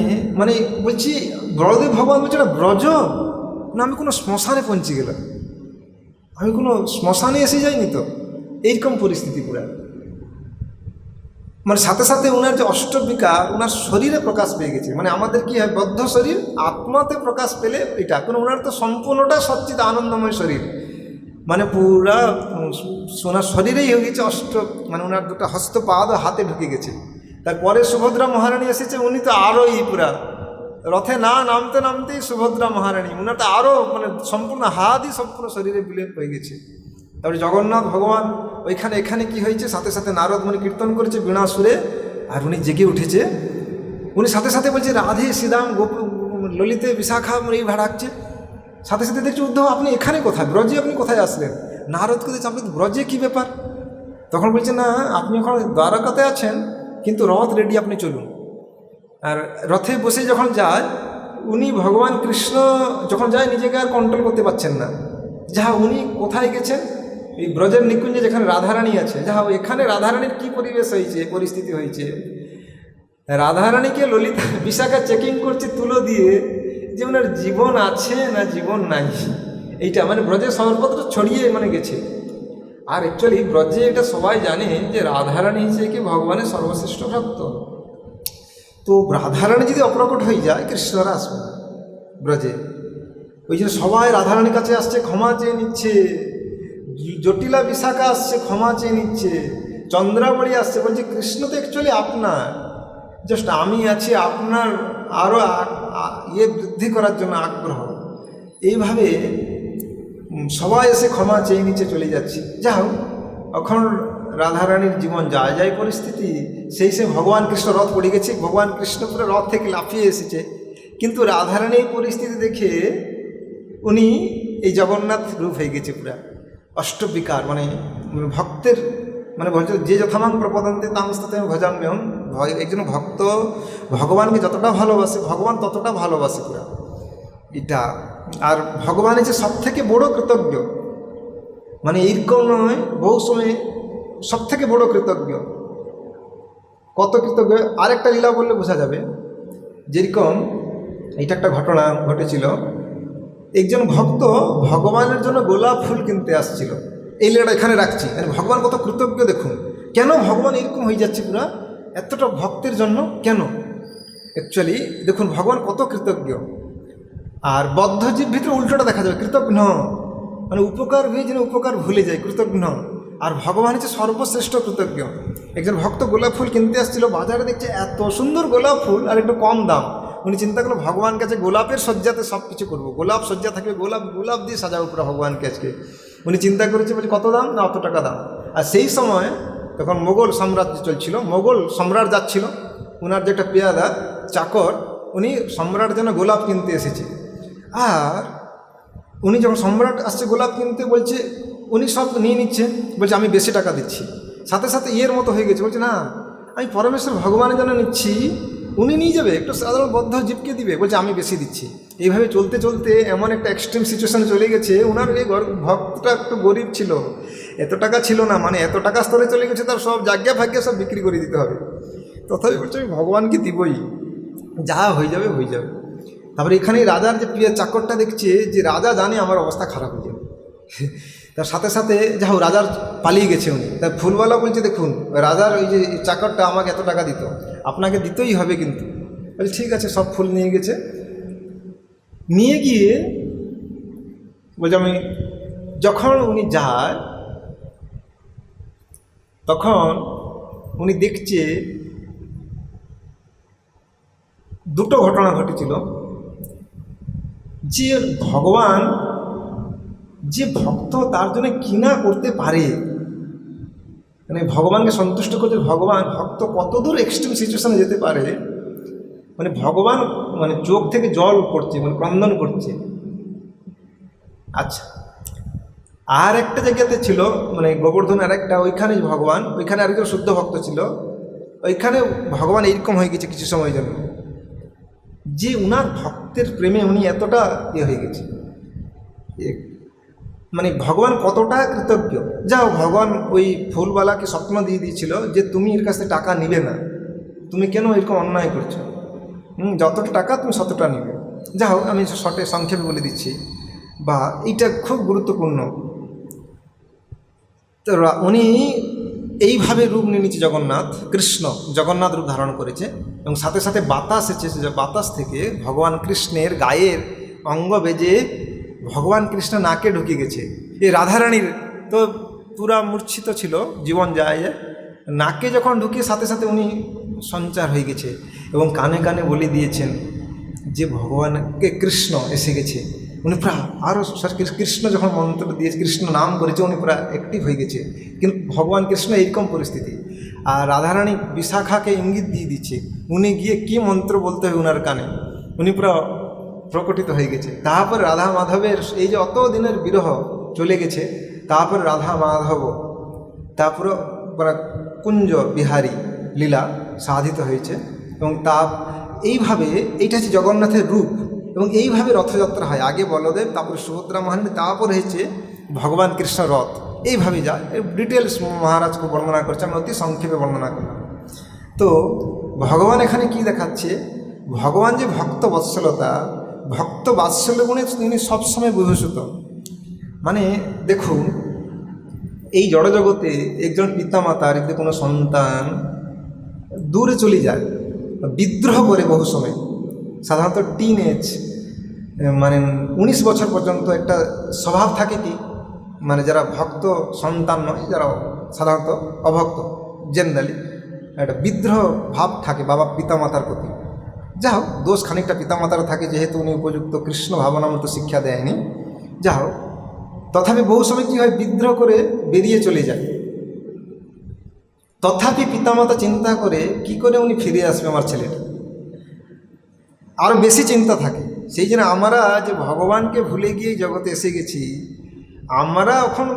বলছি, বড়দেব ভগবান বলছে, এটা ব্রজ না আমি কোনো শ্মশানে পৌঁছে গেলাম, আমি কোনো শ্মশানে এসে যাইনি তো, এইরকম পরিস্থিতি পুরা। সাথে সাথে ওনার যে অষ্টবিকার ওনার শরীরে প্রকাশ পেয়ে গেছে। আমাদের কি হয়, বদ্ধ শরীর আত্মাতে প্রকাশ পেলে এটা, কারণ ওনার তো সম্পূর্ণটা সচ্চিদ আনন্দময় শরীর, পুরা ওনার শরীরেই হয়ে গেছে ওনার দুটো হস্ত পা হাতে ঢুকে গেছে। তারপরে সুভদ্রা মহারানী এসেছে, উনি তো আরোই পুরা রথে না নামতে নামতেই সুভদ্রা মহারানী, ওনার তো আরও সম্পূর্ণ হাতই সম্পূর্ণ শরীরে বিলেপ হয়ে গেছে। তারপরে জগন্নাথ ভগবান এখানে কি হয়েছে, সাথে সাথে নারদ কীর্তন করেছে বীণা সুরে, আর উনি জেগে উঠেছে। উনি সাথে সাথে বলছে, রাধে শ্রীরাম ললিতে বিশাখা এই ভাড়াচ্ছে। সাথে সাথে দেখছি, উদ্ধব আপনি এখানে কোথায়, ব্রজে আপনি কোথায় আসলেন? নারদকে দেখছি, আপনি ব্রজে কী ব্যাপার? তখন বলছে, না আপনি এখন দ্বারকাতে আছেন, কিন্তু রথ রেডি, আপনি চলুন। আর রথে বসে যখন যায়, উনি ভগবান কৃষ্ণ যখন যায়, নিজেকে আর কন্ট্রোল করতে পারছেন না। যাহা উনি কোথায় গেছেন, এই ব্রজের নিকুঞ্জে যেখানে রাধারানী আছে, যাহা এখানে রাধারানীর কী পরিবেশ হয়েছে, পরিস্থিতি হয়েছে। রাধারানীকে ললিতা বিশাখা চেকিং করছে তুলো দিয়ে, যে ওনার জীবন আছে না জীবন নাই, এইটা ব্রজে সর্বত্র ছড়িয়ে গেছে। আর অ্যাকচুয়ালি ব্রজে এটা সবাই জানে যে রাধারানী হিসেবে কি ভগবানের সর্বশ্রেষ্ঠ ভক্ত। তো রাধারানী যদি অপ্রকট হয়ে যায়, কৃষ্ণরা আসবে না ব্রজে। ওই জন্য সবাই রাধারানীর কাছে আসছে, ক্ষমা চেয়ে নিচ্ছে। জটিলা বিশাখা আসছে, ক্ষমা চেয়ে নিচ্ছে। চন্দ্রাবলী আসছে, বলছে কৃষ্ণ তো অ্যাকচুয়ালি আপনার, জাস্ট আমি আছি আপনার আরও বৃদ্ধি করার জন্য আগ্রহ। এইভাবে সবাই এসে ক্ষমা চেয়ে নিচে চলে যাচ্ছে। যাও, এখন রাধারানীর জীবন যায় যায় পরিস্থিতি, সেই সে ভগবান কৃষ্ণ রথ পড়ে গেছে, ভগবান কৃষ্ণ পুরো রথ থেকে লাফিয়ে এসেছে। কিন্তু রাধারানীর পরিস্থিতি দেখে উনি এই জগন্নাথ রূপ হয়ে গেছে পুরা অষ্টবিকার, ভক্তের বলছে, যে যথামাং প্রপদন্তে তাংস্তে ভজাম্যহম। একজন ভক্ত ভগবানকে যতটা ভালোবাসে, ভগবান ততটা ভালোবাসে পুরা এটা। আর ভগবান হচ্ছে সব থেকে বড় কৃতজ্ঞ, এইরকম নয়, বহু সময় সব থেকে বড় কৃতজ্ঞ। কত কৃতজ্ঞ আরেকটা লীলা বললে বোঝা যাবে। যেরকম এটা একটা ঘটনা ঘটেছিল, একজন ভক্ত ভগবানের জন্য গোলাপ ফুল কিনতে আসছিল। এই লীলাটা এখানে রাখছি, ভগবান কত কৃতজ্ঞ দেখুন। কেন ভগবান এরকম হয়ে যাচ্ছে পুরা এতটা ভক্তের জন্য, কেন? অ্যাকচুয়ালি দেখুন ভগবান কত কৃতজ্ঞ। আর বদ্ধজীব ভিতরে উল্টোটা দেখা যাবে, কৃতজ্ঞ উপকার হয়ে যেন উপকার ভুলে যায়, কৃতজ্ঞ। আর ভগবান হচ্ছে সর্বশ্রেষ্ঠ কৃতজ্ঞ। একজন ভক্ত গোলাপ ফুল কিনতে আসছিল, বাজারে দেখছে এত সুন্দর গোলাপ ফুল আর একটু কম দাম। উনি চিন্তা করলো, ভগবান কাছে গোলাপের সজ্জাতে সব কিছু করবো, গোলাপ সজ্জা থাকবে, গোলাপ দিয়ে সাজাবো পুরো ভগবানকে আজকে। উনি চিন্তা করেছে, বলছে কত দাম, না অত টাকা দাম। আর সেই সময় তখন মোগল সাম্রাজ্য চলছিল, মোগল সম্রাট যাচ্ছিল, ওনার যে একটা পেয়াদা চাকর, উনি সম্রাট যেন গোলাপ কিনতে এসেছে। আর উনি যখন সম্রাট আসছে গোলাপ কিনতে, বলছে উনি সব নিয়ে নিচ্ছে, বলছে আমি বেশি টাকা দিচ্ছি। সাথে সাথে ইয়ের মতো হয়ে গেছে, বলছে না আমি পরমেশ্বর ভগবানের জন্য নিচ্ছি, উনি নিয়ে যাবে, একটু সাধারণ বদ্ধ জীবকে দিবে, বলছে আমি বেশি দিচ্ছি। এইভাবে চলতে চলতে এমন একটা এক্সট্রিম সিচুয়েশানে চলে গেছে। ওনার এই ভক্তটা একটু গরিব ছিল, এত টাকা ছিল না, মানে এত টাকা স্তরে চলে গেছে, তার সব জায়গা ভাগ্যে সব বিক্রি করে দিতে হবে। তথাপি বলছে আমি ভগবানকে দিবই, যা হয়ে যাবে হয়ে যাবে। তারপরে এখানে রাজার যে প্রিয় চাকরটা দেখছে যে রাজা জানে আমার অবস্থা খারাপ হয়ে যাবে, তার সাথে সাথে যা হোক রাজার পালিয়ে গেছে উনি। তার ফুলওয়ালা বলছে দেখুন রাজার ওই যে চাকরটা আমাকে এত টাকা দিত, আপনাকে দিতেই হবে কিন্তু। বলছে ঠিক আছে, সব ফুল নিয়ে গেছে। নিয়ে গিয়ে বলছে আমি, যখন উনি যায় তখন উনি দেখছে দুটো ঘটনা ঘটেছিল। যে ভগবান যে ভক্ত তার জন্য কিনা করতে পারে, মানে ভগবানকে সন্তুষ্ট করতে ভগবান ভক্ত কতদূর এক্সট্রিম সিচুয়েশনে যেতে পারে, মানে ভগবান মানে চোখ থেকে জল পড়ছে, মানে ক্রন্দন করছে। আচ্ছা, আর একটা জায়গাতে ছিল মানে গোবর্ধন আর একটা, ওইখানে ভগবান, ওইখানে আরেকজন শুদ্ধ ভক্ত ছিল, ওইখানে ভগবান এইরকম হয়ে গেছে কিছু সময়ের জন্য, যে উনার ভক্তের প্রেমে উনি এতটা হয়ে গেছে, মানে ভগবান কতটা কৃতজ্ঞ। যাও ভগবান ওই ফুলওয়ালাকে স্বপ্ন দিয়ে দিয়েছিল যে তুমি এর কাছে টাকা নিবে না, তুমি কেন এরকম অন্যায় করছো, যতটা টাকা তুমি ততটা নিবে। যাই হোক আমি শর্টে সংক্ষেপে বলে দিচ্ছি, বা এইটা খুব গুরুত্বপূর্ণ। তো উনি এইভাবে রূপ নিয়ে নিচ্ছে জগন্নাথ, কৃষ্ণ জগন্নাথ রূপ ধারণ করেছে, এবং সাথে সাথে বাতাস এসেছে, যে বাতাস থেকে ভগবান কৃষ্ণের গায়ের অঙ্গ বেজে ভগবান কৃষ্ণ নাকে ঢুকে গেছে। এই রাধারানীর তো পুরা মূর্ছিত ছিল, জীবন যায়, নাকে যখন ঢুকে সাথে সাথে উনি সঞ্চার হয়ে গেছে, এবং কানে কানে বলে দিয়েছেন যে ভগবানকে কৃষ্ণ এসে গেছে। উনি প্রায় আরও কৃষ্ণ যখন মন্ত্র দিয়ে কৃষ্ণ নাম করেছে, উনি প্রায় অ্যাক্টিভ হয়ে গেছে। কিন্তু ভগবান কৃষ্ণ এইরকম পরিস্থিতি, আর রাধারানী বিশাখাকে ইঙ্গিত দিয়ে দিচ্ছে, উনি গিয়ে কী মন্ত্র বলতে হবে ওনার কানে, উনি পুরো প্রকটিত হয়ে গেছে। তারপর রাধা মাধবের এই যে অত দিনের বিরহ চলে গেছে, তারপর রাধা মাধব তারপরে কুঞ্জ বিহারী লীলা সাধিত হয়েছে, এবং এইভাবে এইটা হচ্ছে জগন্নাথের রূপ, এবং এইভাবে রথযাত্রা হয়। আগে বলদেব, তারপরে সুভদ্রা মহারানী, তারপরে হচ্ছে ভগবান কৃষ্ণ রথ। এইভাবেই যায়, ডিটেলস মহারাজকে বর্ণনা করছে, আমি অতি সংক্ষেপে বর্ণনা করলাম। তো ভগবান এখানে কি দেখাচ্ছে, ভগবান যে ভক্ত বৎসলতা, ভক্ত বাৎসল্য গুণে তিনি সবসময় বিভূষিত। মানে দেখুন এই জড়জগতে একজন পিতামাতার যদি কোনো সন্তান দূরে চলে যায়, বিদ্রোহ করে বহু সময়, সাধারণত টিনেজ মানে 19 বছর পর্যন্ত একটা স্বভাব থাকে কি, মানে যারা ভক্ত সন্তান নয়, যারা সাধারণত অভক্ত, জেনারেলি একটা বিদ্রোহ ভাব থাকে বাবা পিতামাতার প্রতি। যা হোক দোষ খানিকটা পিতামাতারও থাকে, যেহেতু উনি উপযুক্ত কৃষ্ণ ভাবনা মতো শিক্ষা দেয়নি। যা হোক তথাপি বহু সময় কী হয়, বিদ্রোহ করে বেরিয়ে চলে যায়। তথাপি পিতামাতা চিন্তা করে কি করে উনি ফিরে আসবে আমার ছেলেটা, আরও বেশি চিন্তা থাকে। সেই জন্য আমরা যে ভগবানকে ভুলে গিয়ে জগতে এসে গেছি, আমরা এখন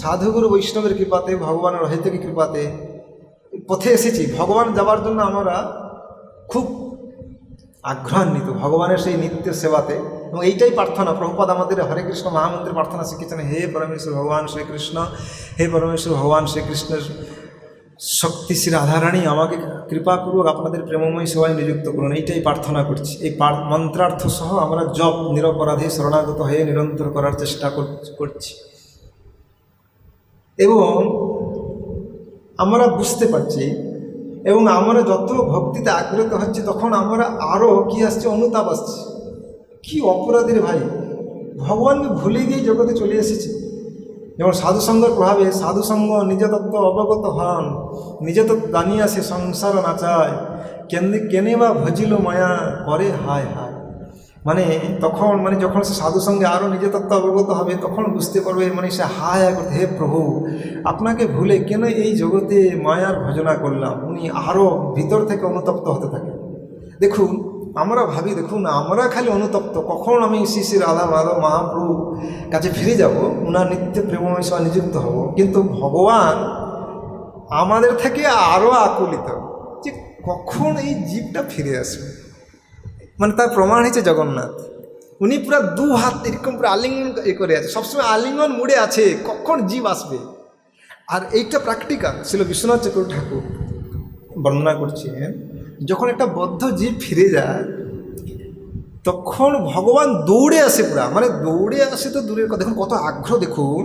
সাধুগুরু বৈষ্ণবের কৃপাতে, ভগবানের অহেতুক কৃপাতে পথে এসেছি। ভগবান যাওয়ার জন্য আমরা খুব আগ্রহান্বিত, ভগবানের সেই নিত্য সেবাতে। এবং এইটাই প্রার্থনা, প্রভুপাদ আমাদের হরে কৃষ্ণ মহামন্ত্রের প্রার্থনা শিখেছেন, হে পরমেশ্বর ভগবান শ্রীকৃষ্ণ, হে পরমেশ্বর ভগবান শ্রীকৃষ্ণের শক্তি শ্রী রাধারানী আমাকে কৃপাপূর্বক আপনাদের প্রেমময়ী সেবায় নিযুক্ত করুন। এইটাই প্রার্থনা করছি। এই মন্ত্রার্থ সহ আমরা জপ নিরপরাধী শরণাগত হয়ে নিরন্তর করার চেষ্টা করছি, এবং আমরা বুঝতে পারছি, এবং আমরা যত ভক্তিতে আগ্রত হচ্ছে তখন আমরা আরও কী আসছে, অনুতাপ আসছে, কি অপরাধীর ভাই, ভগবানকে ভুলে গিয়ে জগতে চলে এসেছে। যেমন সাধুসঙ্গের প্রভাবে সাধুসঙ্গ নিজ তত্ত্ব অবগত হন, নিজ তত্ত্ব জানিয়া সে সংসার নাচায়, কেনে বা ভজিল মায়া করে হায় হায়। মানে তখন যখন সে সাধুসঙ্গে আরও নিজ তত্ত্ব অবগত হবে, তখন বুঝতে পারবে, মানে সে হায় হায় করতে, হে প্রভু আপনাকে ভুলে কেন এই জগতে মায়ার ভজনা করলাম। উনি আরও ভিতর থেকে অনুতপ্ত হতে থাকে। দেখুন আমরা ভাবি দেখুন আমরা খালি অনুতপ্ত কখন আমি শ্রী শ্রী রাধা মাধব মহাপ্রভু কাছে ফিরে যাব, ওনার নিত্য প্রেমময় সেবা নিযুক্ত হব, কিন্তু ভগবান আমাদের থেকে আরও আকুলিত যে কখন এই জীবটা ফিরে আসবে। মানে তার প্রমাণ হয়েছে জগন্নাথ। উনি পুরো দু হাত এরকম পুরো আলিঙ্গন করে আছে, সবসময় আলিঙ্গন মুড়ে আছে কখন জীব আসবে। আর এইটা প্র্যাকটিক্যাল ছিল বিশ্বনাথ চক্রবর্তী ঠাকুর বর্ণনা করছেন, যখন একটা বদ্ধ জীব ফিরে যায় তখন ভগবান দৌড়ে আসে পুরা, মানে দৌড়ে আসে তো দূরের কথা, দেখুন কত আগ্রহ দেখুন,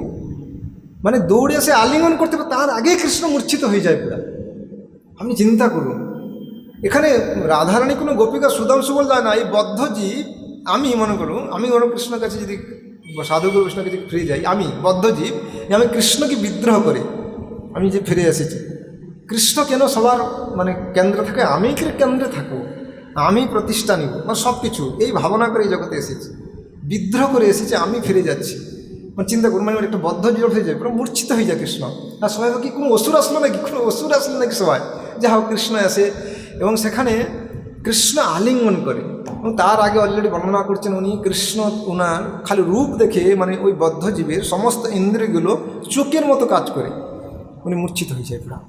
মানে দৌড়ে আসে আলিঙ্গন করতে পারে, তার আগে কৃষ্ণ মূর্ছিত হয়ে যায় পুরা। আপনি চিন্তা করুন, এখানে রাধারানী কোনো গোপিকা সুধাংশু বল যায় না, এই বদ্ধ জীব আমি মনে করুন, আমি ওর কৃষ্ণের কাছে যদি সাধুগুরু কৃষ্ণের কাছে ফিরে যাই, আমি বদ্ধ জীব, আমি কৃষ্ণকে বিদ্রোহ করে আমি যে ফিরে এসেছি, কৃষ্ণ কেন সবার মানে কেন্দ্র থাকে, আমি কেন্দ্রে থাকবো, আমি প্রতিষ্ঠা নিব, মানে সব কিছু এই ভাবনা করে এই জগতে এসেছি, বিদ্রোহ করে এসেছে, আমি ফিরে যাচ্ছি। মানে চিন্তা করুন, মানে একটা বদ্ধ জীব হয়ে যায়, পুরো মূর্ছিত হয়ে যায় কৃষ্ণ। আর সবাই কি কোনো অসুর আসলো নাকি, কোনো অসুর আসলো নাকি সবাই, যা হোক কৃষ্ণ আসে এবং সেখানে কৃষ্ণ আলিঙ্গন করে। এবং তার আগে অলরেডি বর্ণনা করছেন উনি, কৃষ্ণ ওনার খালি রূপ দেখে মানে ওই বদ্ধ জীবের সমস্ত ইন্দ্রিয়গুলো চোখের মতো কাজ করে, উনি মূর্ছিত হয়ে যায় পুরা,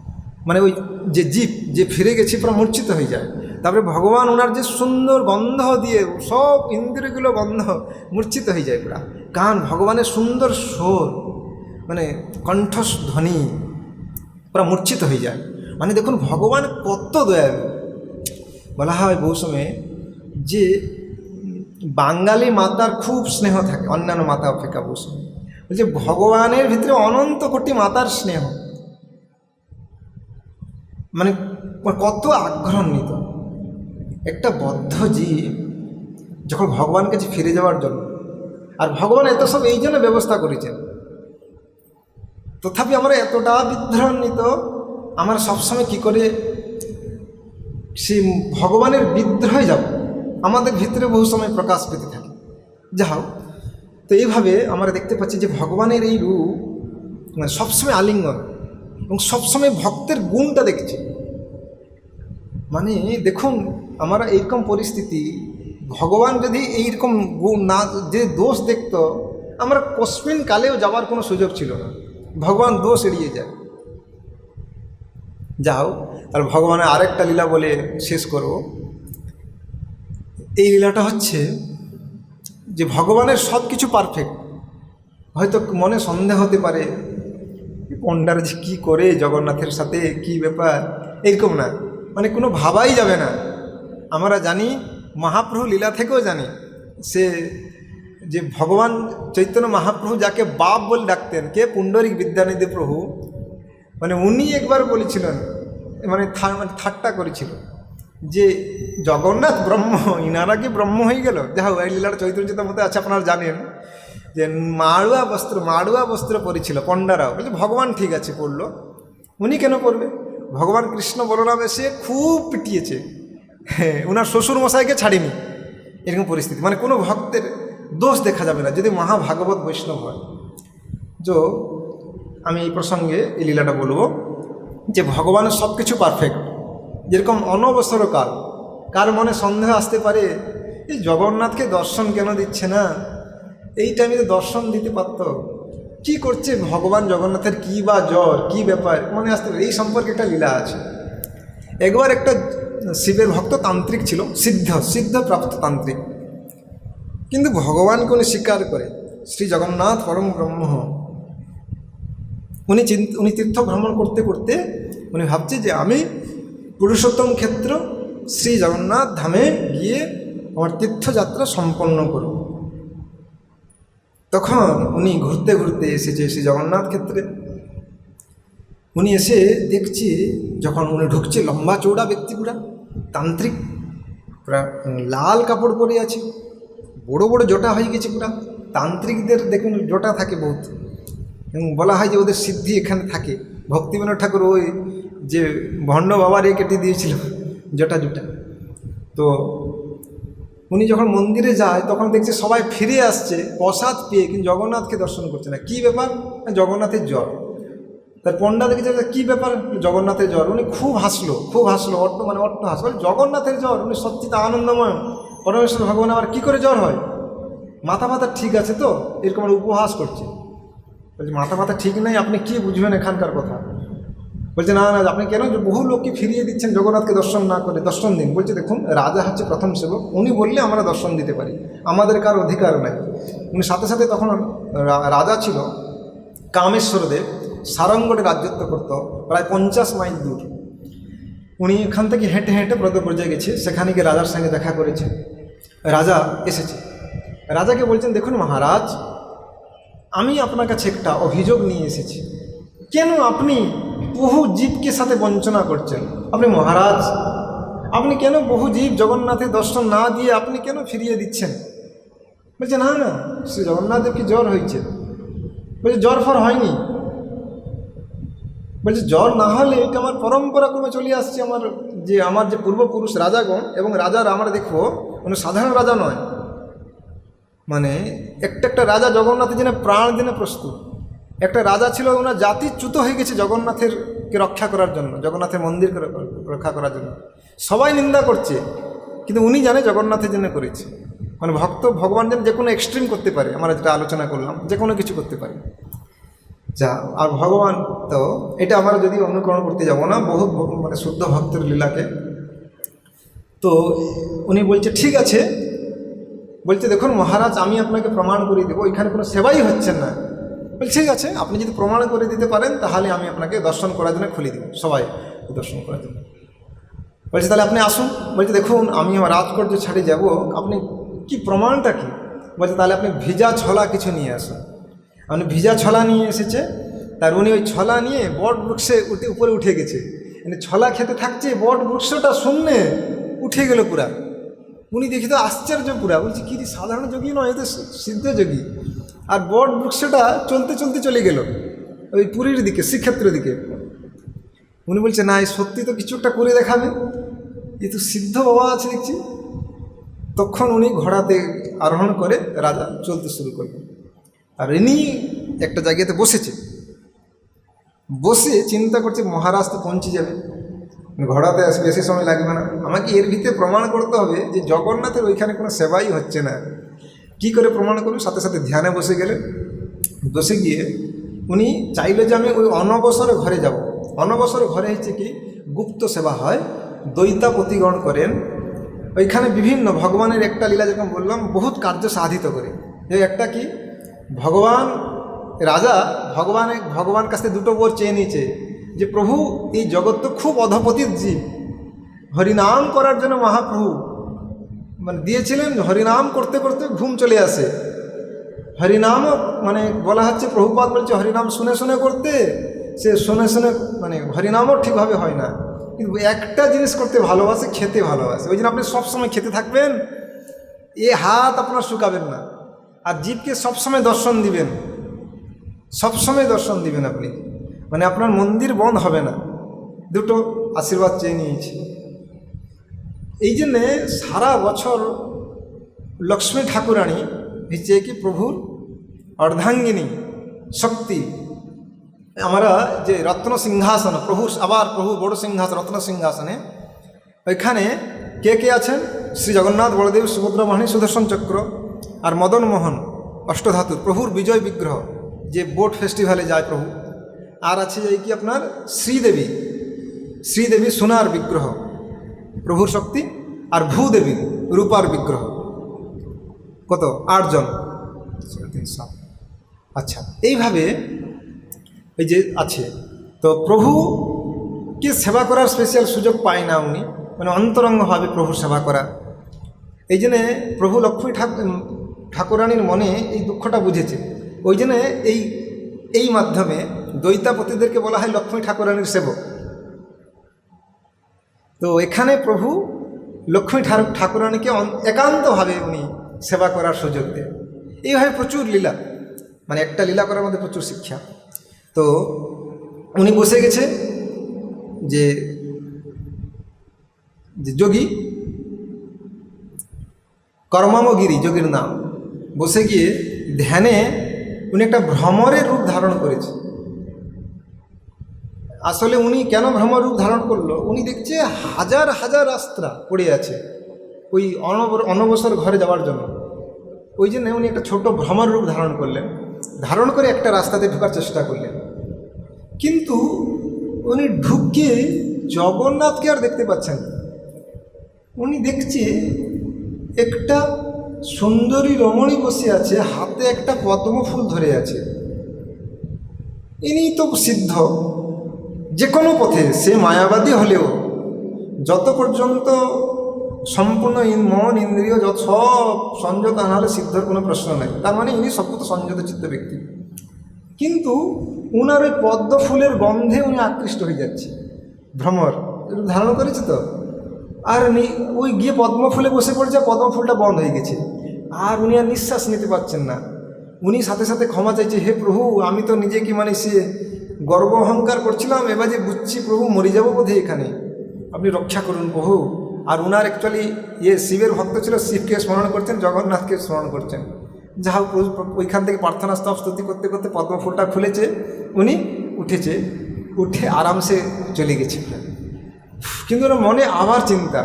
মানে ওই যে জীব যে ফিরে গেছে পুরো মূর্ছিত হয়ে যায়। তারপরে ভগবান ওনার যে সুন্দর গন্ধ দিয়ে সব ইন্দ্রিয়গুলো গন্ধ মূর্ছিত হয়ে যায় পুরা। গান ভগবানের সুন্দর সুর, মানে কণ্ঠধ্বনি পুরা মূর্ছিত হয়ে যায়। মানে দেখুন ভগবান কত দয়ালু। বলা হয় বহু সময়ে যে বাঙালি মাতার খুব স্নেহ থাকে অন্যান্য মাতা অপেক্ষা, বহু সময় বলছে ভগবানের ভিতরে অনন্ত কোটি মাতার স্নেহ, মানে কত আগ্রহান্বিত একটা বদ্ধ জীব যখন ভগবান কাছে ফিরে যাওয়ার জন্য। আর ভগবান এত সব এই জন্য ব্যবস্থা করেছেন, তথাপি আমরা এতটা বিদ্রোহান্বিত, আমরা সবসময় কি করে সেই ভগবানের বিদ্রোহে যাব, আমাদের ভিতরে বহু সময় প্রকাশ পেতে থাকে। যা হোক, তো এইভাবে আমরা দেখতে পাচ্ছি যে ভগবানের এই রূপ মানে সবসময় আলিঙ্গন এবং সবসময় ভক্তের গুণটা দেখছি। মানে দেখুন আমরা এইরকম পরিস্থিতি, ভগবান যদি এইরকম গুণ না, যে দোষ দেখতো, আমরা কস্মিন কালেও যাওয়ার কোনো সুযোগ ছিল না, ভগবান দোষ এড়িয়ে যায়। যাও, তাহলে ভগবানের আরেকটা লীলা বলে শেষ করব। এই লীলাটা হচ্ছে যে ভগবানের সব কিছু পারফেক্ট। হয়তো মনে সন্দেহ হতে পারে পণ্ডার যে কী করে জগন্নাথের সাথে কি ব্যাপার, এরকম না, মানে কোনো ভাবাই যাবে না। আমরা জানি মহাপ্রভু লীলা থেকেও জানি, সে যে ভগবান চৈতন্য মহাপ্রভু যাকে বাপ বলে ডাকতেন, কে পুণ্ডরিক বিদ্যানিধি প্রভু, মানে উনি একবার বলেছিলেন, মানে ঠাট্টা করেছিল যে জগন্নাথ ব্রহ্ম, ইনারা কি ব্রহ্ম হয়ে গেল। যা হোক, এই লীলার চৈতন্যতার মধ্যে আছে, আপনারা জানেন যে মাড়ুয়া বস্ত্র পরেছিল পণ্ডারাও, বলছে ভগবান ঠিক আছে পড়লো, উনি কেন পড়বে। ভগবান কৃষ্ণ বলরাম এসে খুব পিটিয়েছে, হ্যাঁ, ওনার শ্বশুর মশাইকে ছাড়েনি, এরকম পরিস্থিতি। মানে কোনো ভক্তের দোষ দেখা যাবে না যদি মহাভাগবত বৈষ্ণব হয়। তো আমি এই প্রসঙ্গে এই লীলাটা বলবো যে ভগবানের সব কিছু পারফেক্ট। যেরকম অনবসর কাল, কার মনে সন্দেহ আসতে পারে এই জগন্নাথকে দর্শন কেন দিচ্ছে না, এই টাইমে তো দর্শন দিতে পারত, কি করছে ভগবান জগন্নাথের, কী বা জ্বর, কী ব্যাপার মনে আসতে পারে। এই সম্পর্কে একটা লীলা আছে। একবার একটা শিবের ভক্ত তান্ত্রিক ছিল, সিদ্ধ প্রাপ্ত তান্ত্রিক, কিন্তু ভগবানকে উনি স্বীকার করে, শ্রী জগন্নাথ পরম ব্রহ্ম। উনি তীর্থ ভ্রমণ করতে করতে উনি ভাবছে যে আমি পুরুষোত্তম ক্ষেত্র শ্রী জগন্নাথ ধামে গিয়ে আমার তীর্থযাত্রা সম্পন্ন করব। তখন উনি ঘুরতে ঘুরতে এসেছে শ্রী জগন্নাথ ক্ষেত্রে। উনি এসে দেখছে, যখন উনি ঢুকছে, লম্বা চৌড়া ব্যক্তি, পুরা তান্ত্রিক, পুরা লাল কাপড় পরে আছে, বড় বড় জটা হয়ে গেছে পুরা। তান্ত্রিকদের দেখুন জটা থাকে বহুত, এবং বলা হয় যে ওদের সিদ্ধি এখানে থাকে। ভক্তিবিনোদ ঠাকুর ওই যে ভণ্ড বাবারে কেটে দিয়েছিল জটা। তো উনি যখন মন্দিরে যায় তখন দেখছে সবাই ফিরে আসছে প্রসাদ পেয়ে, কিন্তু জগন্নাথকে দর্শন করছে না। কী ব্যাপার? জগন্নাথের জ্বর। তার পণ্ডা দেখেছে কী ব্যাপার, জগন্নাথের জ্বর। উনি খুব হাসলো, অট্ট হাসলো। জগন্নাথের জ্বর, উনি সত্যি তা আনন্দময়, পরমেশ্বর ভগবান আবার কী করে জ্বর হয়, মাথা ব্যথা ঠিক আছে তো, এরকম উপহাস করছে। বলছে মাথা ব্যথা ঠিক নেই, আপনি কি বুঝবেন এখানকার কথা। বলছে না না, আপনি কেন বহু লোককে ফিরিয়ে দিচ্ছেন জগন্নাথকে দর্শন না করে, দর্শন দিন। বলছে দেখুন, রাজা হচ্ছে প্রথম সেবক, উনি বললে আমরা দর্শন দিতে পারি, আমাদের কার অধিকার নাই। উনি সাথে সাথে তখন রাজা ছিল কামেশ্বরদেব, সারঙ্গটে রাজ্যত্ব করত প্রায় 50 মাইল দূর। উনি এখান থেকে হেঁটে হেঁটে ব্রজে গেছে, সেখানে গিয়ে রাজার সঙ্গে দেখা করেছে। রাজা এসেছে, রাজাকে বলছেন দেখুন মহারাজ, আমি আপনার কাছে একটা অভিযোগ নিয়ে এসেছি। কেন আপনি বহু জীবকে সাথে বঞ্চনা করছেন? আপনি মহারাজ, আপনি কেন বহু জীব জগন্নাথের দর্শন না দিয়ে আপনি কেন ফিরিয়ে দিচ্ছেন? বলছে না না, শ্রী জগন্নাথদেব কি জ্বর হয়েছে? বলছে জ্বর ফর হয়নি। বলছে জ্বর না হলে এটা আমার পরম্পরা ক্রমে চলে আসছে, আমার যে পূর্বপুরুষ রাজাগণ, এবং রাজার আমরা দেখবো কোনো সাধারণ রাজা নয়, মানে একটা রাজা জগন্নাথের জন্য প্রাণ দিনে প্রস্তুত। একটা রাজা ছিল, ওনার জাতি চ্যুত হয়ে গেছে জগন্নাথেরকে রক্ষা করার জন্য, জগন্নাথের মন্দিরকে রক্ষা করার জন্য। সবাই নিন্দা করছে, কিন্তু উনি জানে জগন্নাথের জন্য করেছে। মানে ভক্ত ভগবান যেন যে কোনো এক্সট্রিম করতে পারে, আমরা যেটা আলোচনা করলাম, যে কোনো কিছু করতে পারে যা। আর ভগবান তো এটা আমরা যদি অনুকরণ করতে যাব না, বহু মানে শুদ্ধ ভক্তের লীলাকে। তো উনি বলছে ঠিক আছে, বলছে দেখুন মহারাজ, আমি আপনাকে প্রমাণ করে দেবো, এখানে কোনো সেবাই হচ্ছে না। বলছে ঠিক আছে, আপনি যদি প্রমাণ করে দিতে পারেন তাহলে আমি আপনাকে দর্শন করার জন্য খুলে দেবো, সবাই দর্শন করার জন্য। বলছে তাহলে আপনি আসুন। বলছে দেখুন, আমি আমার রাজকোট যে ছাড়ে যাব, আপনি কি প্রমাণটা কি? বলছে তাহলে আপনি ভিজা ছলা কিছু নিয়ে আসুন। আপনি ভিজা ছলা নিয়ে এসেছে, তার উনি ওই ছলা নিয়ে বট বৃক্ষে উপরে উঠে গেছে, মানে ছলা খেতে থাকছে, বট বৃক্ষটা শূন্যে উঠে গেল পুরা। উনি দেখি তো আশ্চর্য পুরা, বলছি কি সাধারণ যোগী নয়, এ তো সিদ্ধ যোগী। আর বট বৃক্ষটা চলতে চলতে চলে গেল ওই পুরীর দিকে, শ্রীক্ষেত্রের দিকে। উনি বলছে না, এই সত্যি তো কিছু একটা করে দেখাবে, এ তো সিদ্ধ বাবা আছে দেখছি। তখন উনি ঘোড়াতে আরোহণ করে রাজা চলতে শুরু করলেন। আর ইনি একটা জায়গাতে বসে চিন্তা করছে মহারাজ তো পৌঁছে যাবে, ঘোড়াতে আসে বেশি সময় লাগবে না, আমাকে এর ভিতরে প্রমাণ করতে হবে যে জগন্নাথের ওইখানে কোনো সেবাই হচ্ছে না। কি করে প্রমাণ করুন? সাথে সাথে ধ্যানে বসে গেলেন। বসে গিয়ে উনি চাইলে যে আমি ওই অনবসর ঘরে যাব। অনবসর ঘরে হচ্ছে কি গুপ্ত সেবা হয়, দৈতাপতিগণ করেন ওইখানে বিভিন্ন ভগবানের একটা লীলা, যেরকম বললাম, বহুত কার্য সাধিত করে। এই একটা কি, ভগবান রাজা ভগবান কাছে দুটো বর চেয়ে নিয়েছে যে প্রভু, এই জগৎ তো খুব অধপতিত জীব, হরিনাম করার জন্য মহাপ্রভু মানে দিয়েছিলেন, হরিনাম করতে করতে ঘুম চলে আসে। হরিনামও মানে বলা হচ্ছে, প্রভুপাদ বলছে হরিনাম শুনে শুনে করতে, সে শুনে শুনে মানে হরিনামও ঠিকভাবে হয় না। কিন্তু একটা জিনিস করতে ভালোবাসে, খেতে ভালোবাসে। ওই জন্য আপনি সবসময় খেতে থাকবেন, এ হাত আপনার শুকাবেন না। আর জীবকে সবসময় দর্শন দিবেন, সবসময় দর্শন দিবেন আপনি, মানে আপনার মন্দির বন্ধ হবে না। দুটো আশীর্বাদ চেয়ে নিয়েছি। এই জন্যে সারা বছর লক্ষ্মী ঠাকুরানী হচ্ছে কি প্রভুর অর্ধাঙ্গিনী শক্তি। আমরা যে রত্ন সিংহাসন, প্রভু বড় সিংহাসন, রত্ন সিংহাসনে, ওইখানে কে কে আছেন? শ্রী জগন্নাথ, বলদেব, সুভদ্রা, মহিনী, সুদর্শন চক্র আর মদন মোহন অষ্টধাতুর, প্রভুর বিজয় বিগ্রহ, যে বোট ফেস্টিভ্যালে যায় প্রভু। আর আছে এই কি আপনার শ্রীদেবী সোনার বিগ্রহ, প্রভুর শক্তি। আর ভূদেবী রূপার বিগ্রহ। কত? 8 জন। আচ্ছা, এইভাবে এই যে আছে। তো প্রভুকে সেবা করার স্পেশাল সুযোগ পায় না উনি, মানে অন্তরঙ্গভাবে প্রভুর সেবা করা। এই জন্যে প্রভু লক্ষ্মী ঠাকুরানীর মনে এই দুঃখটা বুঝেছে। ওই জন্যে এই মাধ্যমে দৈতাপতিদেরকে বলা হয় লক্ষ্মী ঠাকুরানীর সেবক। তো এখানে প্রভু লক্ষ্মী ঠাকুরানীকে একান্তভাবে উনি সেবা করার সুযোগ দেন। এইভাবে প্রচুর লীলা, মানে একটা লীলা করার মধ্যে প্রচুর শিক্ষা। তো উনি বসে গেছে যে যোগী, কর্মমগিরি যোগীর নাম। বসে গিয়ে ধ্যানে উনি একটা ভ্রমরের রূপ ধারণ করেছে। আসলে উনি কেন ভ্রমরূপ ধারণ করলো, উনি দেখছে হাজার হাজার রাস্তা পড়ে আছে ওই অনবসর ঘরে যাওয়ার জন্য। ওই জন্য উনি একটা ছোট ভ্রমর রূপ ধারণ করলেন, ধারণ করে একটা রাস্তাতে ঢোকার চেষ্টা করলেন। কিন্তু উনি ঢুকে জগন্নাথকে আর দেখতে পাচ্ছেন না। উনি দেখছে একটা সুন্দরী রমণী বসে আছে, হাতে একটা পদ্ম ফুল ধরে আছে। ইনি তো সিদ্ধ, যে কোনো পথে, সে মায়াবাদী হলেও যত পর্যন্ত সম্পূর্ণ মন ইন্দ্রিয় যত সব সংযত না হলে সিদ্ধর কোনো প্রশ্ন নেই। তার মানে ইনি সবুত সংযত চিত্ত ব্যক্তি। কিন্তু উনার ওই পদ্ম ফুলের গন্ধে উনি আকৃষ্ট হয়ে যাচ্ছে। ভ্রমর ধারণ করেছে তো, আর ওই গিয়ে পদ্ম ফুলে বসে পড়েছে, পদ্ম ফুলটা বন্ধ হয়ে গেছে, আর উনি আর নিঃশ্বাস নিতে পারছেন না। উনি সাথে সাথে ক্ষমা চাইছে, হে প্রভু, আমি তো নিজেকে মানে সে গর্ব অহংকার করছিলাম, এবার যে বুঝছি প্রভু মরে যাবো বোধহয় এখানে, আপনি রক্ষা করুন প্রভু। আর উনার অ্যাকচুয়ালি শিবের ভক্ত ছিল, শিবকে স্মরণ করছেন, জগন্নাথকে স্মরণ করছেন। যা হোক ওইখান থেকে প্রার্থনা স্তব স্তুতি করতে করতে পদ্ম ফুলটা খুলেছে, উনি উঠেছে, উঠে আরামসে চলে গেছে। কিন্তু ওর মনে আবার চিন্তা,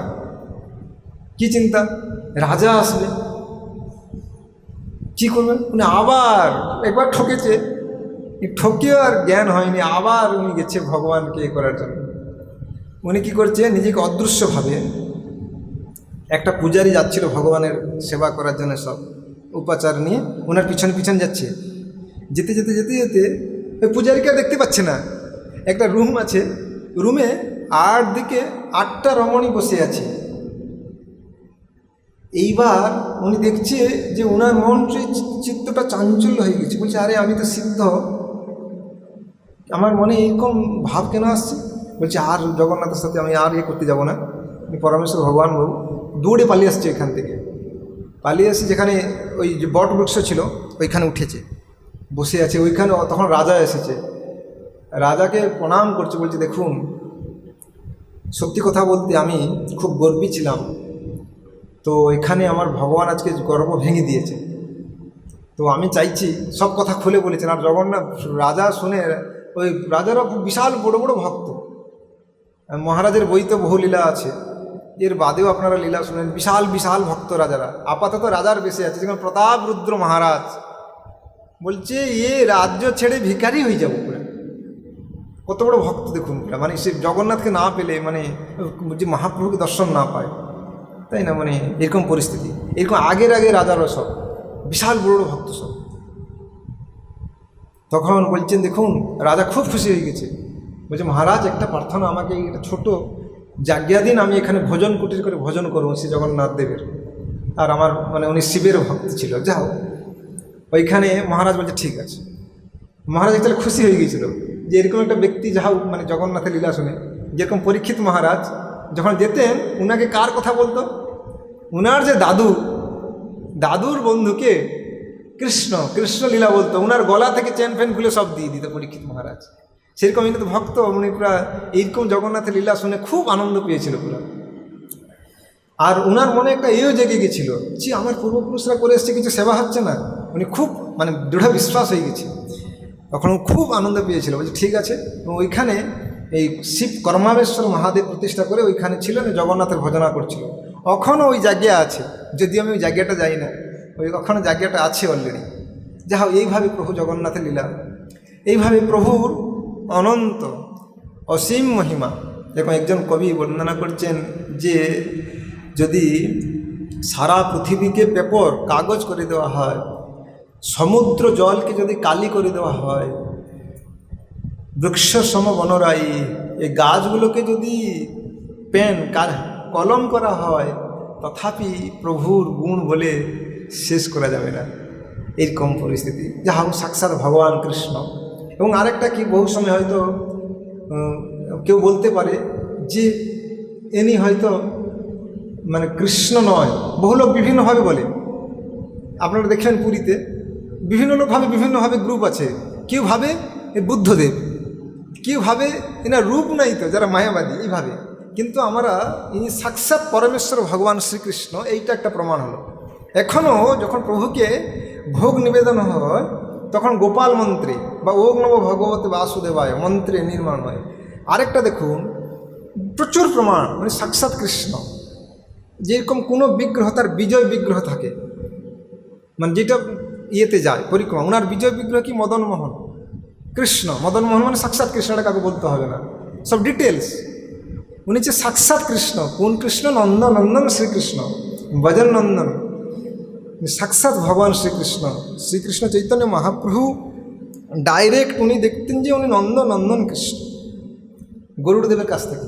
কি চিন্তা, রাজা আসবে, কী করবেন। উনি আবার একবার ঠকেছে, ঠকেও আর জ্ঞান হয়নি, আবার উনি গেছে ভগবানকে করার জন্য। উনি কী করছে, নিজেকে অদৃশ্যভাবে, একটা পূজারী যাচ্ছিল ভগবানের সেবা করার জন্য, সব উপাচার নিয়ে ওনার পিছন পিছন যাচ্ছে। যেতে যেতে যেতে যেতে ওই পূজারীকে দেখতে পাচ্ছে না। একটা রুম আছে, রুমে 8টা রমণী বসে আছে। এইবার উনি দেখছে যে ওনার মন চিত্তটা চাঞ্চল্য হয়ে গেছে। বলছে, আরে আমি তো সিদ্ধ, আমার মনে এরকম ভাব কেন আসছে। বলছে, আর জগন্নাথের সাথে আমি আর করতে যাব না, আমি পরমেশ্বর ভগবান বলব। দৌড়ে পালিয়ে আসছে এখান থেকে, পালিয়ে এসে যেখানে ওই যে বট বৃক্ষ ছিল ওইখানে উঠেছে, বসে আছে ওইখানে। তখন রাজা এসেছে, রাজাকে প্রণাম করছে, বলছে, দেখুন, সত্যি কথা বলতে আমি খুব গর্বী ছিলাম, তো এখানে আমার ভগবান আজকে গর্ব ভেঙে দিয়েছে, তো আমি চাইছি, সব কথা খুলে বলেছেন। আর জগন্নাথ রাজা শুনে, ওই রাজারা বিশাল বড় বড় ভক্ত, মহারাজের বই তো বহু লীলা আছে, এর বাদেও আপনারা লীলা শুনেন, বিশাল বিশাল ভক্ত রাজারা। আপাতত রাজার বেশি আছে, যেমন প্রতাপ রুদ্র মহারাজ বলছে, রাজ্য ছেড়ে ভিখারি হয়ে যাবো পুরো। কত বড় ভক্ত দেখুন, মানে সে জগন্নাথকে না পেলে, মানে যে মহাপ্রভুকে দর্শন না পায়, তাই না, মানে এরকম পরিস্থিতি। এরকম আগের রাজারও সব বিশাল বড় বড় ভক্ত সব। তখন বলছেন, দেখুন, রাজা খুব খুশি হয়ে গেছে, বলছে, মহারাজ একটা প্রার্থনা, আমাকে একটা ছোট জায়গা দিন, আমি এখানে ভোজন কুটির করে ভোজন করবো শ্রী জগন্নাথ দেবের। আর আমার মানে উনি শিবের ভক্ত ছিল, যাও ওইখানে। মহারাজ বলছে, ঠিক আছে। মহারাজ তাহলে খুশি হয়ে গিয়েছিল যে এরকম একটা ব্যক্তি, যাও মানে জগন্নাথের লীলা শুনে। যেরকম পরীক্ষিত মহারাজ যখন যেতেন, উনাকে কার কথা বলতো, উনার যে দাদুর বন্ধুকে কৃষ্ণ লীলা বলতো, উনার গলা থেকে চেন ফেন খুলে সব দিয়ে দিত পরীক্ষিত মহারাজ। সেরকম কিন্তু ভক্ত, উনি পুরা এইরকম জগন্নাথের লীলা শুনে খুব আনন্দ পেয়েছিল পুরা। আর উনার মনে একটা এও জেগে গেছিল যে আমার পূর্বপুরুষরা করে এসছে, কিছু সেবা হচ্ছে না। উনি খুব মানে দৃঢ় বিশ্বাস হয়ে গেছে, তখন খুব আনন্দ পেয়েছিল। বলছে, ঠিক আছে। এবং ওইখানে এই শিব কর্মাবেশ্বর মহাদেব প্রতিষ্ঠা করে ওইখানে ছিলেন, জগন্নাথের ভজনা করছিল। এখনও ওই জায়গা আছে, যদিও আমি ওই জায়গাটা যাই না, ওই ওখানে জায়গাটা আছে অলরেডি। যা হোক, এইভাবে প্রভু জগন্নাথের লীলা, এইভাবে প্রভুর অনন্ত অসীম মহিমা। দেখুন, একজন কবি বর্ণনা করছেন যে যদি সারা পৃথিবীকে পেপার কাগজ করে দেওয়া হয়, সমুদ্র জলকে যদি কালি করে দেওয়া হয়, বৃক্ষ সম বনরাই, এই গাছগুলোকে যদি পেন কলম করা হয়, তথাপি প্রভুর গুণ বলে শেষ করা যাবে না। এরকম পরিস্থিতি, যা হোক সাক্ষাৎ ভগবান কৃষ্ণ। এবং আরেকটা কি, বহু সময় হয়তো কেউ বলতে পারে যে ইনি হয়তো মানে কৃষ্ণ নয়। বহু লোক বিভিন্নভাবে বলে, আপনারা দেখবেন পুরীতে বিভিন্ন লোক ভাবে, বিভিন্নভাবে গ্রুপ আছে। কেউ ভাবে বুদ্ধদেব, কেউ ভাবে এনার রূপ নাই তো, যারা মায়াবাদী এইভাবে। কিন্তু আমরা ইনি সাক্ষাৎ পরমেশ্বর ভগবান শ্রীকৃষ্ণ, এইটা একটা প্রমাণ হলো। এখনও যখন প্রভুকে ভোগ নিবেদন হয়, তখন গোপাল মন্ত্রে বা ওং নমো ভগবতে বাসুদেবায় মন্ত্রে নির্মাণ হয়। আরেকটা দেখুন, প্রচুর প্রমাণ, মানে সাক্ষাৎ কৃষ্ণ। যেরকম কোনো বিগ্রহ তার বিজয় বিগ্রহ থাকে, মানে যেটা ইয়েতে যায় পরিক্রমা, ওনার বিজয় বিগ্রহ কি মদনমোহন কৃষ্ণ। মদনমোহন মানে সাক্ষাৎ কৃষ্ণটা কাউকে বলতে হবে না, সব ডিটেলস। উনি হচ্ছে সাক্ষাৎ কৃষ্ণ। কোন কৃষ্ণ? নন্দন নন্দন শ্রীকৃষ্ণ, ভজন নন্দন, সাক্ষাৎ ভগবান শ্রীকৃষ্ণ। শ্রীকৃষ্ণ চৈতন্য মহাপ্রভু ডাইরেক্ট উনি দেখতেন যে উনি নন্দন নন্দন কৃষ্ণ গরুড়দেবের কাছ থেকে।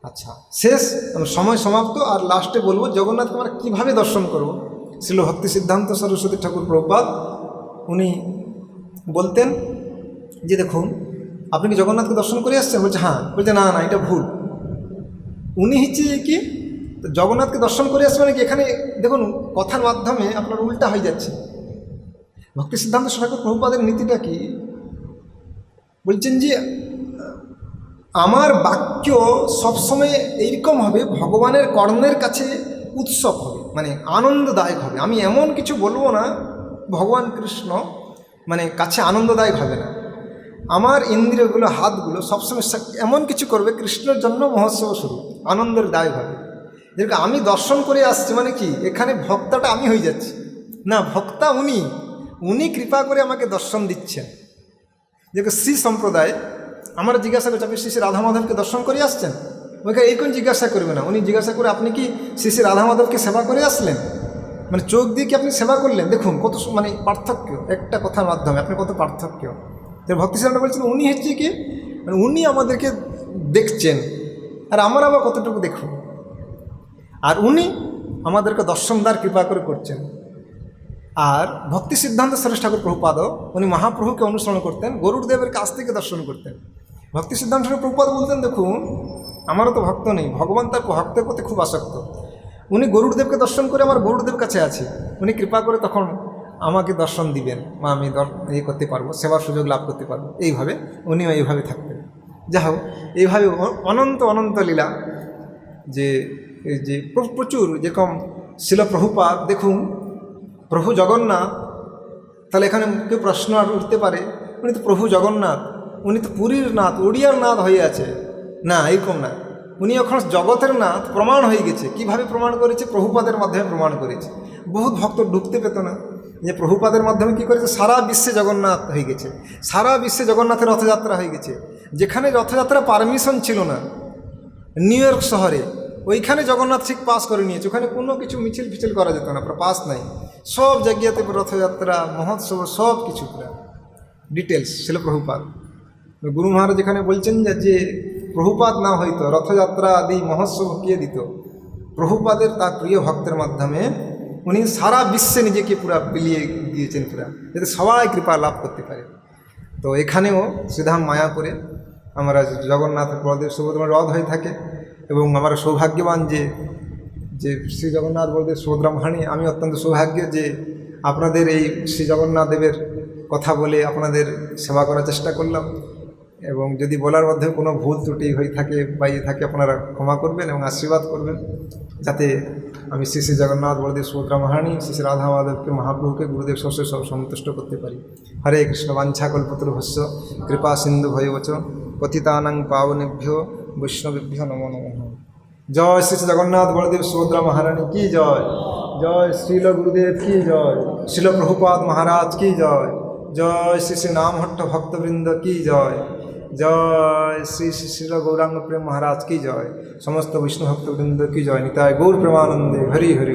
আচ্ছা, শেষ সময় সমাপ্ত। আর লাস্টে বলবো জগন্নাথকে আমরা কীভাবে দর্শন করব। শ্রীল ভক্তি সিদ্ধান্ত সরস্বতী ঠাকুর প্রভুপাদ উনি বলতেন যে দেখুন, আপনি কি জগন্নাথকে দর্শন করে আসছেন? বলছে হ্যাঁ। বলছে না না, এটা ভুল। উনি হচ্ছে কি জগন্নাথকে দর্শন করে আসছে মানে কি, এখানে দেখুন কথার মাধ্যমে আপনার উল্টা হয়ে যাচ্ছে। ভক্তি সিদ্ধান্ত ঠাকুর প্রভুপাদের নীতিটা কি বলছেন যে আমার বাক্য সবসময় এইরকম হবে, ভগবানের কর্ণের কাছে উৎসব হবে, মানে আনন্দদায়ক হবে। আমি এমন কিছু বলবো না ভগবান কৃষ্ণ মানে কাছে আনন্দদায়ক হবে না। আমার ইন্দ্রিয়গুলো, হাতগুলো সবসময় এমন কিছু করবে কৃষ্ণের জন্য মহোৎসব শুরু, আনন্দের দায়ক হবে। যেরকম আমি দর্শন করে আসছি মানে কি, এখানে ভক্তাটা আমি হয়ে যাচ্ছি না, ভক্তা উনি। উনি কৃপা করে আমাকে দর্শন দিচ্ছেন। যেরকম শ্রী সম্প্রদায় আমরা জিজ্ঞাসা করছি আপনি শ্রী শ্রী রাধা মাধবকে দর্শন করে আসছেন, ওইখানে এই কোন জিজ্ঞাসা করবে না। উনি জিজ্ঞাসা করে আপনি কি শ্রী শ্রী রাধা মাধবকে সেবা করে আসলেন, মানে চোখ দিয়ে কি আপনি সেবা করলেন। দেখুন কত মানে পার্থক্য, একটা কথার মাধ্যমে আপনি কত পার্থক্য। ভক্তি সিদ্ধান্ত বলছেন উনি হচ্ছে কি, মানে উনি আমাদেরকে দেখছেন, আর আমরা আবার কতটুকু দেখুন, আর উনি আমাদেরকে দর্শনদার কৃপা করে করছেন। আর ভক্তি সিদ্ধান্ত সরস্বতী ঠাকুর প্রভুপাদ উনি মহাপ্রভুকে অনুসরণ করতেন, গরুড়দেবের কাছ থেকে দর্শন করতেন। ভক্তি সিদ্ধান্ত ঠাকুর প্রভুপাদ বলতেন দেখুন, আমারও তো ভক্ত নেই, ভগবান তার ভক্তের প্রতি খুব আসক্ত। উনি গরুড়দেবকে দর্শন করে আমার গরুড়দেব কাছে আছে, উনি কৃপা করে তখন আমাকে দর্শন দিবেন বা আমি ইয়ে করতে পারবো, সেবার সুযোগ লাভ করতে পারবো। এইভাবে উনিও এইভাবে থাকতেন। যা হোক, এইভাবে অনন্ত অনন্ত লীলা, যে এই যে প্রচুর, যেরকম শিল প্রভুপাদ দেখুন, প্রভু জগন্নাথ, তাহলে এখানে কেউ প্রশ্ন আর উঠতে পারে উনি তো প্রভু জগন্নাথ, উনি তো পুরীর নাথ, উড়িয়ার নাথ হয়ে আছে। না, এরকম না, উনি এখন জগতের নাথ প্রমাণ হয়ে গেছে। কিভাবে প্রমাণ করেছে? প্রভুপাদের মাধ্যমে প্রমাণ করেছে। বহুত ভক্ত ঢুকতে পেত না, যে প্রভুপাদের মাধ্যমে কি করেছে, সারা বিশ্বে জগন্নাথ হয়ে গেছে। সারা বিশ্বে জগন্নাথের রথযাত্রা হয়ে গেছে। যেখানে রথযাত্রা পারমিশন ছিল না, নিউ ইয়র্ক শহরে, ওইখানে জগন্নাথ ঠিক পাস করে নিয়েছে। ওখানে কোনো কিছু মিছিল ফিছিল করা যেত না, পাস নাই। সব জায়গাতে রথযাত্রা মহোৎসব সব কিছু পুরো ডিটেলস ছিল প্রভুপাদ। গুরু মহারাজ এখানে বলছেন যে প্রভুপাদ না হইতো রথযাত্রা আদি মহোৎসব কে দিত? প্রভুপাদের তার প্রিয় ভক্তের মাধ্যমে উনি সারা বিশ্বে নিজেকে পুরা বিলিয়ে দিয়েছেন, পুরা যাতে সবাই কৃপা লাভ করতে পারে। তো এখানেও শ্রীধাম মায়াপুরে আমরা জগন্নাথ বলদেব সুভদ্রা রথ হয়ে থাকে, এবং আমরা সৌভাগ্যবান যে শ্রী জগন্নাথ বলদেব সুভদ্রা মহারানী। আমি অত্যন্ত সৌভাগ্য যে আপনাদের এই শ্রী জগন্নাথ দেবের কথা বলে আপনাদের সেবা করার চেষ্টা করলাম, এবং যদি বলার মধ্যে কোনো ভুল ত্রুটি হয়ে থাকে বা ইয়ে থাকে আপনারা ক্ষমা করবেন এবং আশীর্বাদ করবেন, যাতে আমি শ্রী শ্রী জগন্নাথ বলদেব সুভদ্রা মহারানী, শ্রী শ্রী রাধা মাধবকে, মহাপ্রভুকে, গুরুদেব সবসময় সব সন্তুষ্ট করতে পারি। হরে কৃষ্ণ। বাঞ্ছা কল্পতরুভ্যশ্চ কৃপা সিন্ধু ভয়বচ পতিতানাং পাবনেভ্যো বৈষ্ণবেভ্যো নমো নমঃ। জয় শ্রী শ্রী জগন্নাথ বলদেব সুভদ্রা মহারানী কি জয়। জয় শ্রীল গুরুদেব কি জয়। শিল প্রভুপাদ মহারাজ কি জয়। জয় শ্রী শ্রী নামহট্ট ভক্তবৃন্দ কি জয়। জয় শ্রী শ্রী শিল গৌরাঙ্গ প্রেম মহারাজ কি জয়। সমস্ত বিষ্ণু ভক্তবৃন্দ কি জয়। নিতাই গৌর প্রেমানন্দে হরি হরি।